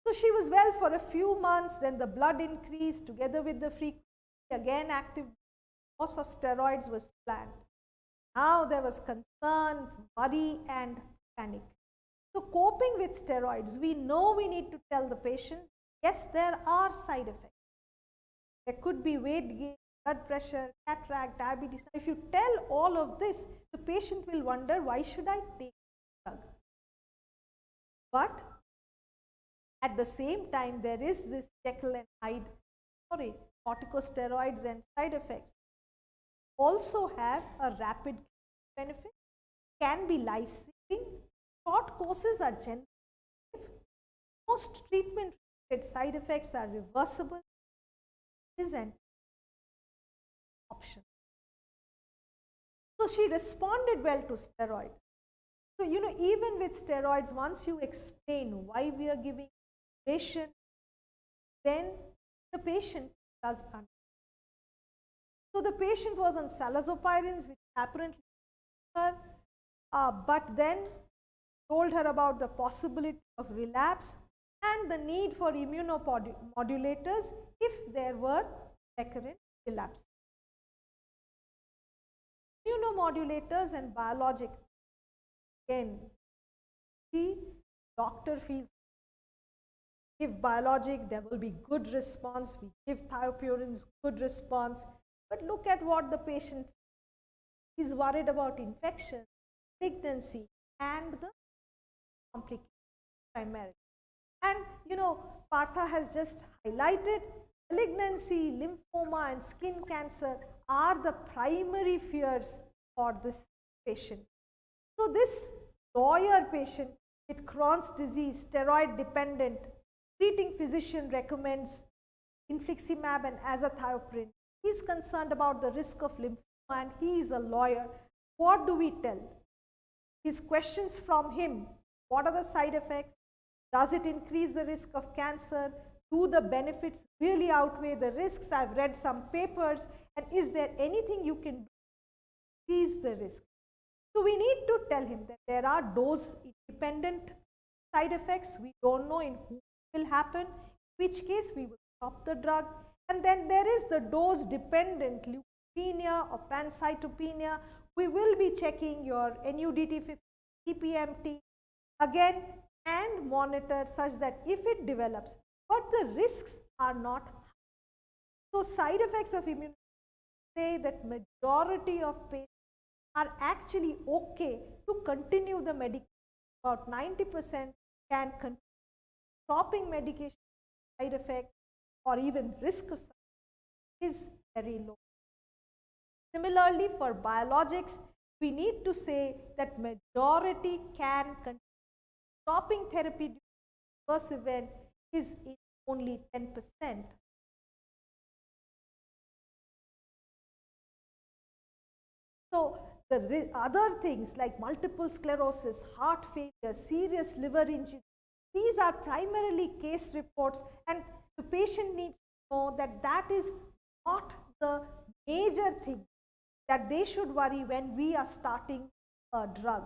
D: So she was well for a few months, then the blood increased together with the frequency, again active course of steroids was planned. Now there was concern, worry and panic. So coping with steroids, we know we need to tell the patient, yes, there are side effects. There could be weight gain, blood pressure, cataract, diabetes. If you tell all of this, the patient will wonder, why should I take the drug? But at the same time, there is this Jekyll and Hyde, corticosteroids and side effects. Also have a rapid benefit, can be life-saving. Short courses are generally safe. Most treatment-related side effects are reversible. Is an option. So she responded well to steroids. So, even with steroids, once you explain why we are giving patient, then the patient does understand. So the patient was on salazopirins, which apparently her, but then told her about the possibility of relapse and the need for immunomodulators if there were recurrent relapse. Immunomodulators and biologics, again, the doctor feels give biologic, there will be good response. We give thiopurines, good response. But look at what the patient is worried about: infection, pregnancy, and the complications primarily. And you know, Partha has just highlighted malignancy, lymphoma, and skin cancer are the primary fears for this patient. So this lawyer patient with Crohn's disease, steroid dependent, treating physician recommends infliximab and azathioprine. He is concerned about the risk of lymphoma and he is a lawyer. What do we tell? His questions from him: what are the side effects? Does it increase the risk of cancer? Do the benefits really outweigh the risks? I've read some papers, and is there anything you can do to increase the risk? So we need to tell him that there are dose independent side effects. We don't know in whom it will happen, in which case we will stop the drug. And then there is the dose dependent leukopenia or pancytopenia. We will be checking your NUDT50, TPMT again and monitor such that if it develops, but the risks are not high. So side effects of immunity say that majority of patients are actually okay to continue the medication. About 90% can continue. Stopping medication side effects or even risk of side effects is very low. Similarly, for biologics, we need to say that majority can continue. Stopping therapy due to adverse event is in only 10%. So the other things like multiple sclerosis, heart failure, serious liver injury, these are primarily case reports, and the patient needs to know that that is not the major thing that they should worry when we are starting a drug.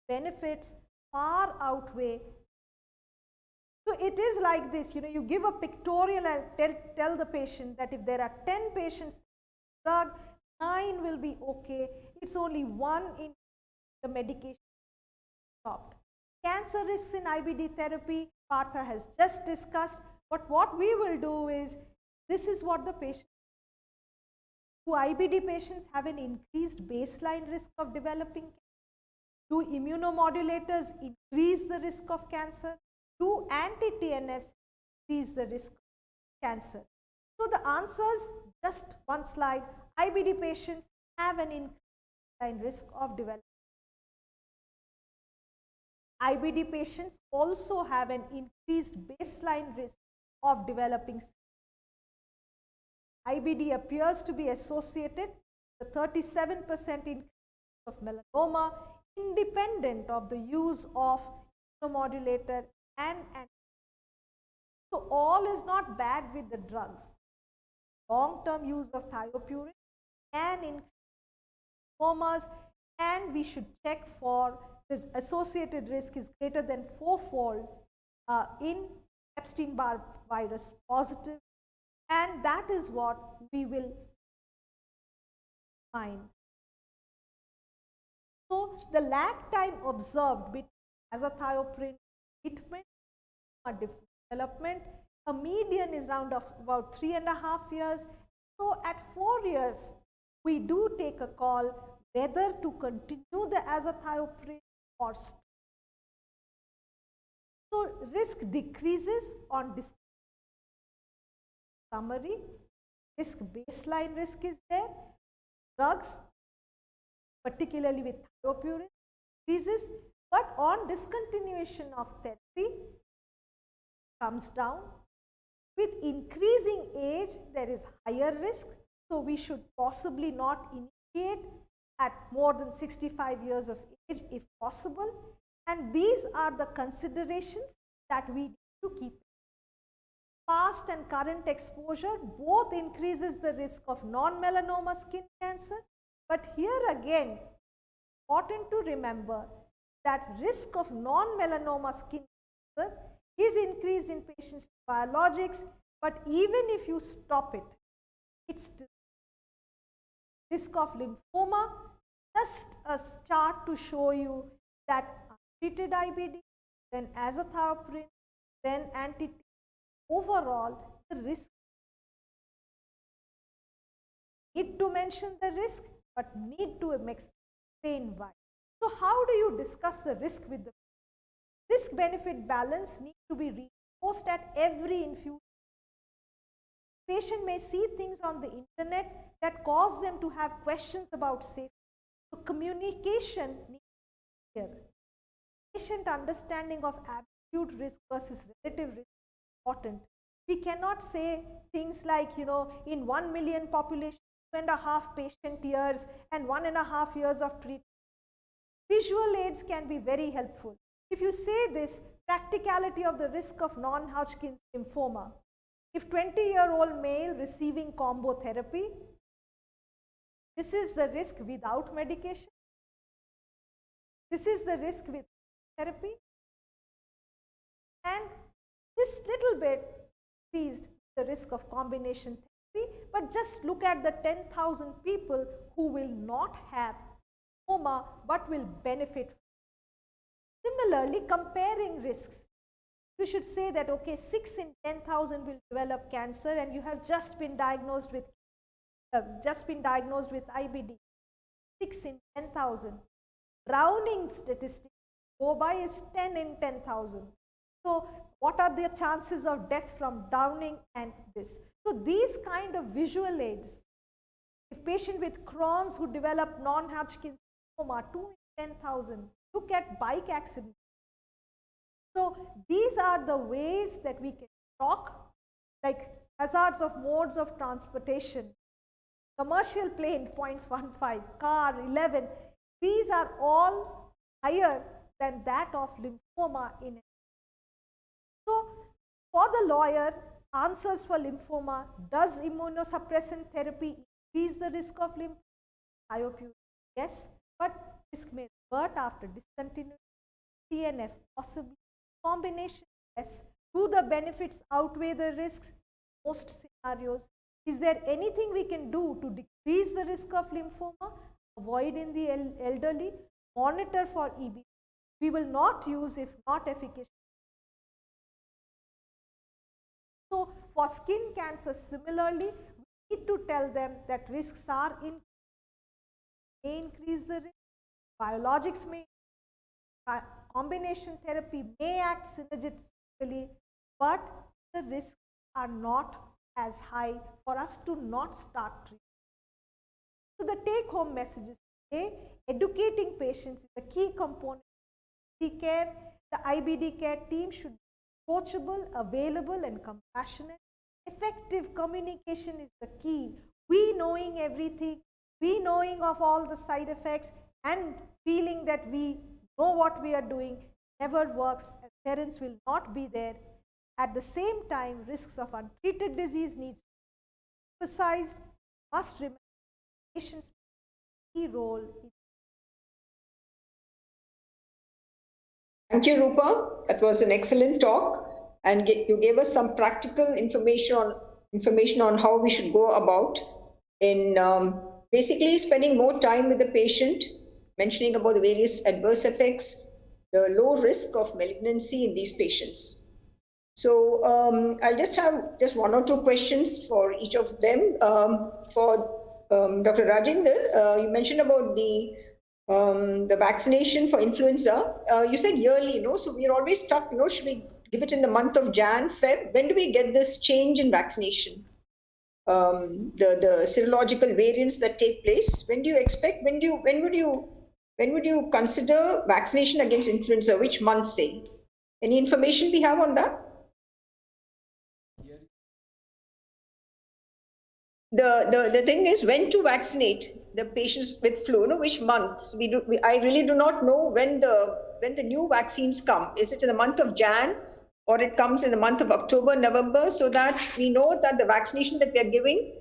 D: Benefits far outweigh. So it is like this, you know, you give a pictorial and tell the patient that if there are 10 patients drug, 9 will be okay. It's only 1 in the medication stopped. Cancer risks in IBD therapy, Partha has just discussed, but what we will do is, this is what the patient. Do IBD patients have an increased baseline risk of developing cancer? Do immunomodulators increase the risk of cancer? Do anti-TNFs increase the risk of cancer? So the answers, just one slide: IBD patients have an increased risk of developing. IBD patients also have an increased baseline risk of developing. IBD appears to be associated with a 37% increase of melanoma, independent of the use of immunomodulator and so all is not bad with the drugs. Long-term use of thiopurine and increase lymphomas, and we should check for the associated risk is greater than 4-fold in Epstein-Barr virus positive, and that is what we will find. So the lag time observed between azathioprine treatment and development, a median is around of about 3.5 years. So at 4 years, we do take a call whether to continue the azathioprine or stop. So risk decreases on summary. Risk baseline risk is there. Drugs, particularly with thiopurine, increases, but on discontinuation of therapy comes down. With increasing age, there is higher risk, so we should possibly not initiate at more than 65 years of age if possible, and these are the considerations that we need to keep. Past and current exposure both increases the risk of non-melanoma skin cancer, but here again important to remember that risk of non-melanoma skin cancer is increased in patients with biologics, but even if you stop it, it's still risk of lymphoma. Just a chart to show you that untreated IBD, then azathioprine, then overall the risk. Need to mention the risk, but need to explain why. So how do you discuss the risk with the risk-benefit balance? Need to be reinforced at every infusion. Patient may see things on the internet that cause them to have questions about safety. So communication needs to be clear. Patient understanding of absolute risk versus relative risk is important. We cannot say things like, in 1 million population, 2.5 patient years and 1.5 years of treatment. Visual aids can be very helpful. If you say this, practicality of the risk of non-Hodgkin's lymphoma. If 20-year-old male receiving combo therapy, this is the risk without medication. This is the risk with therapy. And this little bit increased the risk of combination therapy, but just look at the 10,000 people who will not have lymphoma but will benefit. Similarly, comparing risks. You should say that, okay, 6 in 10,000 will develop cancer and you have just been diagnosed with IBD. 6 in 10,000. Rounding statistics go by is 10 in 10,000. So what are the chances of death from drowning and this? So these kind of visual aids, if patient with Crohn's who develop non-Hodgkin's lymphoma, 2 in 10,000, look at bike accidents. So these are the ways that we can talk, like hazards of modes of transportation. Commercial plane 0.15, car 11. These are all higher than that of lymphoma in it. So for the lawyer, answers for lymphoma: does immunosuppressant therapy increase the risk of lymphoma? I hope you yes, but risk may revert after discontinuation. TNF possibly. Combination, yes. Do the benefits outweigh the risks? Most scenarios. Is there anything we can do to decrease the risk of lymphoma? Avoid in the elderly. Monitor for EB. We will not use if not efficacious. So for skin cancer, similarly, we need to tell them that risks are may increase the risk. Biologics may, combination therapy may act synergistically, but the risks are not as high for us to not start treatment. So the take-home messages today: educating patients is a key component of IBD care. The IBD care team should be approachable, available, and compassionate. Effective communication is the key. We knowing everything, we knowing of all the side effects, and feeling that we know what we are doing never works, and parents will not be there. At the same time, risks of untreated disease needs to be emphasized. Must remember patients' key role.
A: Thank you, Rupa. That was an excellent talk, and you gave us some practical information on how we should go about in basically spending more time with the patient, mentioning about the various adverse effects, the low risk of malignancy in these patients. So I'll just have just 1 or 2 questions for each of them. For Dr. Rajinder, you mentioned about the vaccination for influenza. You said yearly, so we're always stuck, should we give it in the month of Jan, Feb? When do we get this change in vaccination? The serological variants that take place, when do you expect, when would you consider vaccination against influenza? Which month, say? Any information we have on that? The thing is when to vaccinate the patients with flu, which month? I really do not know when the new vaccines come. Is it in the month of Jan, or it comes in the month of October, November, so that we know that the vaccination that we are giving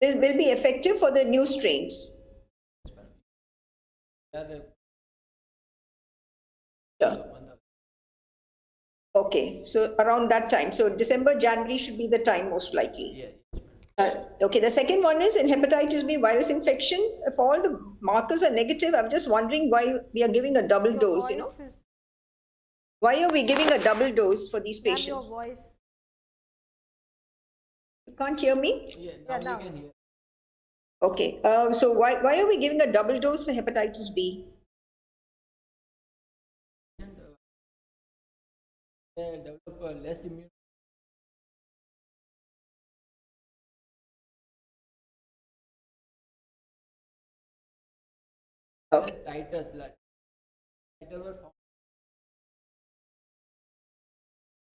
A: will be effective for the new strains? Yeah. Okay, so around that time. So December, January should be the time most likely.
C: Yeah.
A: Okay, the second one is in hepatitis B virus infection. If all the markers are negative, I'm just wondering why we are giving a double
D: Your
A: dose,
D: voice
A: Why are we giving a double dose for these
D: Ma'am,
A: patients?
D: your voice.
A: You can't hear me?
C: Yeah,
D: Yeah,
C: now
D: now.
C: we can hear.
A: Okay, so why are we giving a double dose for hepatitis B?
C: And they develop less immune.
A: Okay.
C: Titers, like titer were found.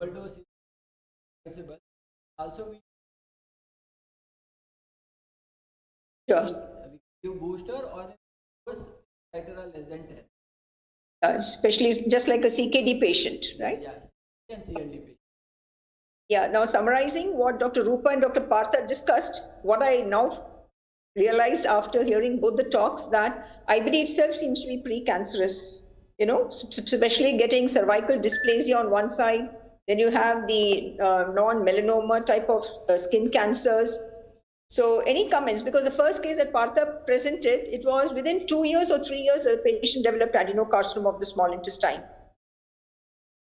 C: Double dose is possible. Also, we
A: Sure.
C: we give booster or course titer are less than 10.
A: Especially just like a CKD patient, right?
C: Yes, and CLD patient.
A: Yeah, now summarizing what Dr. Rupa and Dr. Partha discussed, what I now realized after hearing both the talks that IBD itself seems to be precancerous, especially getting cervical dysplasia on one side. Then you have the non-melanoma type of skin cancers. So any comments? Because the first case that Partha presented, it was within 2 years or 3 years, the patient developed adenocarcinoma of the small intestine.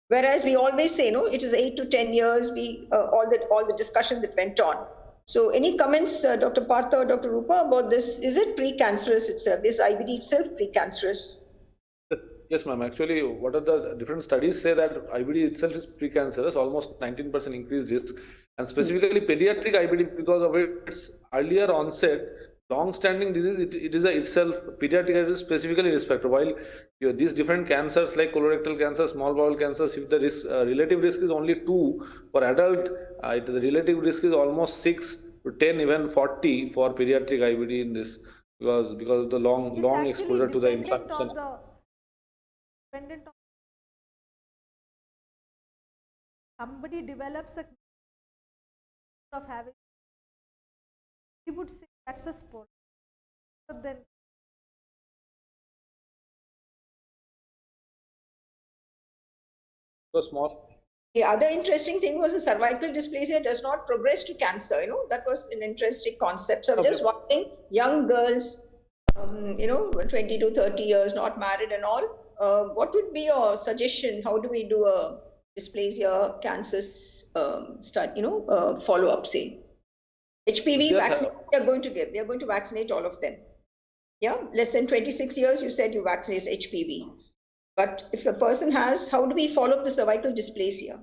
A: Whereas we always say, it is 8 to 10 years, all the discussion that went on. So any comments, Dr. Partha or Dr. Rupa, about this? Is it precancerous itself? Is IBD itself precancerous?
B: Yes, ma'am. Actually, what are the different studies say that IBD itself is precancerous, almost 19% increased risk, and specifically pediatric IBD because of its earlier onset, long-standing disease. It is itself pediatric IBD specifically risk factor. While these different cancers like colorectal cancer, small bowel cancers, if the risk, relative risk is only 2 for adult, the relative risk is almost 6 to 10, even 40 for pediatric IBD in this because of the long exposure to the infection.
D: Dependent on somebody develops a of having, we would say that's a sport. But then
B: So small.
A: The other interesting thing was the cervical dysplasia does not progress to cancer. That was an interesting concept. So I'm just wondering, young girls, 20 to 30 years, not married and all, what would be your suggestion? How do we do a dysplasia cancer study, follow-up, say? HPV vaccine we are going to give. We are going to vaccinate all of them. Yeah, less than 26 years, you said you vaccinate HPV. But if a person has, how do we follow up the cervical dysplasia?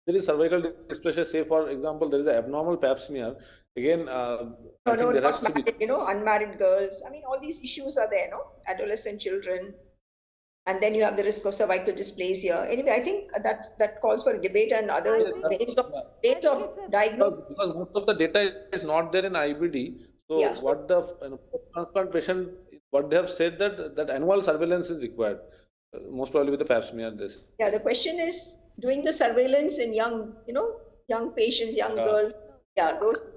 B: There is cervical dysplasia. Say, for example, there is an abnormal pap smear. Again, I think there has to be,
A: unmarried girls. I mean, all these issues are there, adolescent children. And then you have the risk of cervical dysplasia. Anyway, I think that calls for a debate and other ways of diagnosis.
B: Because most of the data is not there in IBD. So what the transplant patient, what they have said that annual surveillance is required, most probably with the pap smear. This.
A: Yeah, the question is doing the surveillance in young patients, young girls. Yeah, those.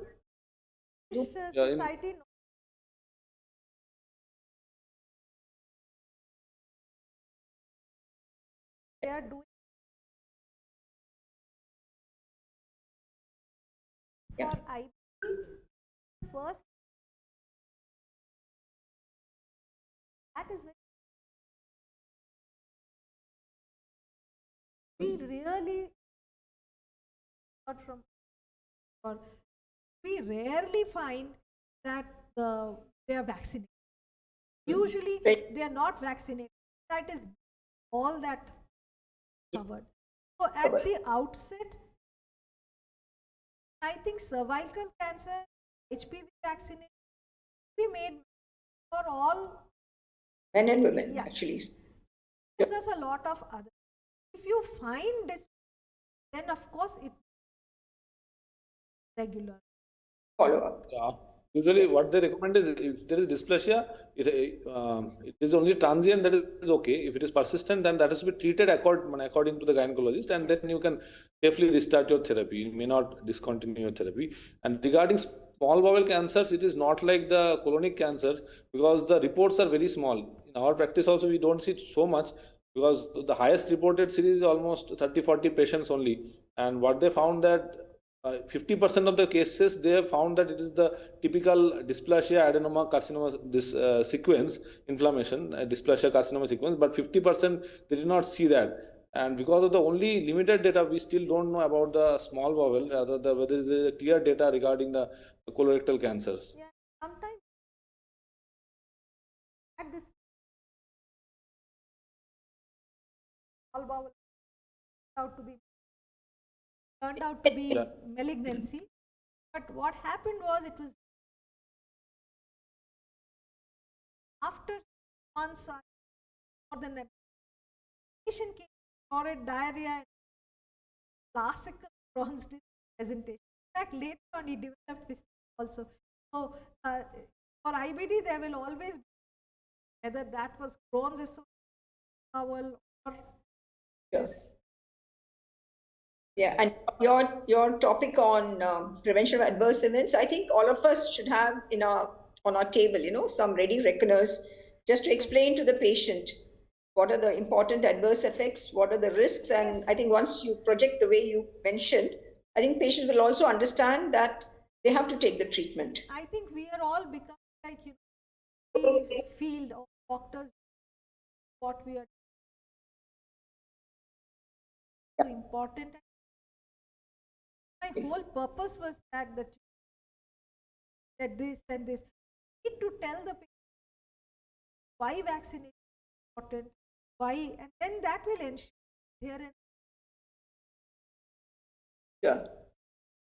D: Society. They are doing for IBD first. That is we really not from or we rarely find that they are vaccinated. Usually they are not vaccinated. That is all that covered. So at the outset, I think cervical cancer, HPV vaccination be made for all
A: men and women, actually.
D: There's a lot of other. If you find this, then of course it regular
A: follow up.
B: Yeah. Usually, what they recommend is if there is dysplasia, it is only transient. That is okay. If it is persistent, then that has to be treated according to the gynecologist, and then you can safely restart your therapy. You may not discontinue your therapy. And regarding small bowel cancers, it is not like the colonic cancers because the reports are very small. In our practice also, we don't see so much because the highest reported series is almost 30-40 patients only. And what they found that 50% of the cases, they have found that it is the typical dysplasia adenoma carcinoma this sequence inflammation dysplasia carcinoma sequence, but 50% they did not see that. And because of the only limited data, we still don't know about the small bowel, rather than whether there is clear data regarding the colorectal cancers.
D: Yeah, sometimes at this small bowel turned out to be
B: Yeah.
D: malignancy. But what happened was, it was after months or more than a patient came for a diarrhea and classical Crohn's disease presentation. In fact, later on he developed this also. So for IBD, there will always be whether that was Crohn's bowel or
A: Yes. Yeah, and your topic on prevention of adverse events, I think all of us should have on our table, some ready reckoners just to explain to the patient what are the important adverse effects, what are the risks, and I think once you project the way you mentioned, I think patients will also understand that they have to take the treatment.
D: I think we are all becoming like the field of doctors. What we are important. My whole purpose was that this and this. We need to tell the patient why vaccination is important, why, and then that will ensure here and
A: Yeah.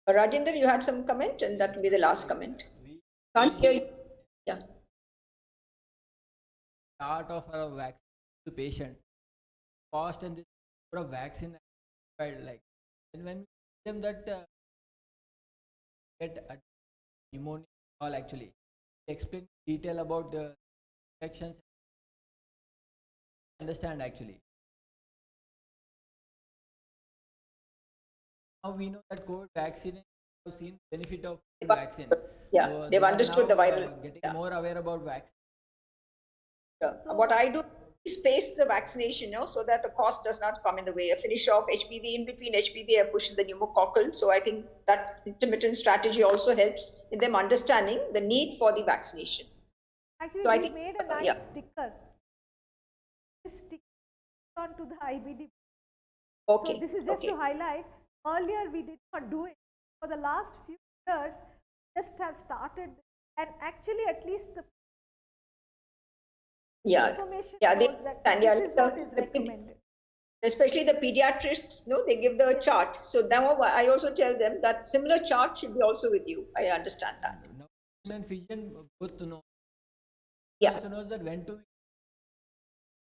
A: Rajendra, you had some comment, and that will be the last comment. Can't hear you. Yeah.
C: Start of our vaccine to patient cost and the number of vaccine like, and when we tell them that get a pneumonia all actually explain detail about the infections, understand actually. Now we know that COVID vaccine have seen benefit of vaccine.
A: Yeah,
C: So
A: they've
C: they are
A: understood the
C: now,
A: viral.
C: getting more aware about vaccine.
A: Yeah. So what I do is space the vaccination, so that the cost does not come in the way. I finish off HPV, in between HPV, I push the pneumococcal. So I think that intermittent strategy also helps in them understanding the need for the vaccination.
D: actually
A: So I
D: we
A: think,
D: made a nice sticker. This sticker onto the IBD.
A: Okay.
D: So this is just to highlight. Earlier we did not do it. For the last few years, just have started, and actually at least the information knows that this is what is recommended.
A: Especially the pediatrics, they give the chart. So now I also tell them that similar chart should be also with you. I understand that.
C: Now, and physician both to know.
A: Yeah.
C: Also knows that when to,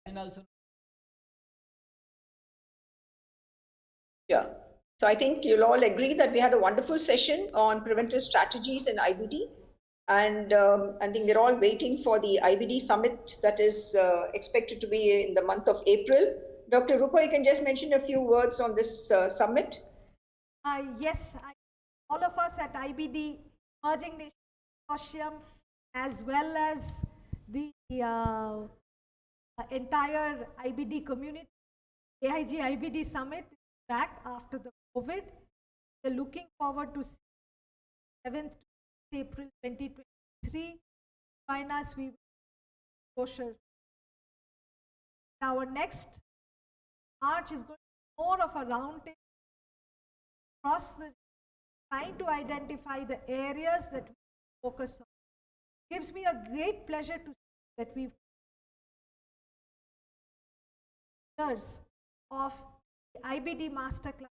C: and also.
A: Yeah. So I think you'll all agree that we had a wonderful session on preventive strategies in IBD. And I think we're all waiting for the IBD summit that is expected to be in the month of April. Dr. Rupa, you can just mention a few words on this summit.
D: Yes, all of us at IBD Emerging Nations Consortium, as well as the entire IBD community, AIG IBD summit back after the COVID. We're looking forward to 7th April 2023. Join us, we brochure. Our next March is going to be more of a roundtable across the, trying to identify the areas that we focus on. It gives me a great pleasure to see that we've years of the IBD masterclass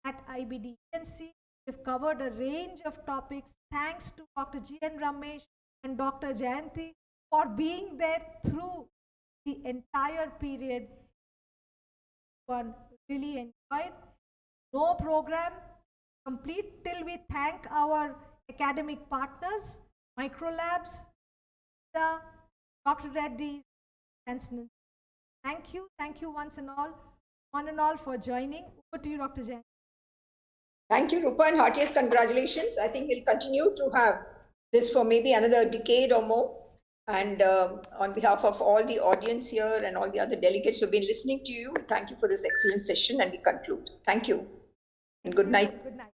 D: at IBD ENC. We've covered a range of topics. Thanks to Dr. G.N. Ramesh and Dr. Jayanti for being there through the entire period. One really enjoyed. No program complete till we thank our academic partners, Microlabs, Dr. Reddy, Janssen. Thank you. Thank you one and all for joining. Over to you, Dr. Jain.
A: Thank you, Rupa, and heartiest congratulations. I think we'll continue to have this for maybe another decade or more. And on behalf of all the audience here and all the other delegates who've been listening to you, thank you for this excellent session, and we conclude. Thank you and good night.
D: Good night.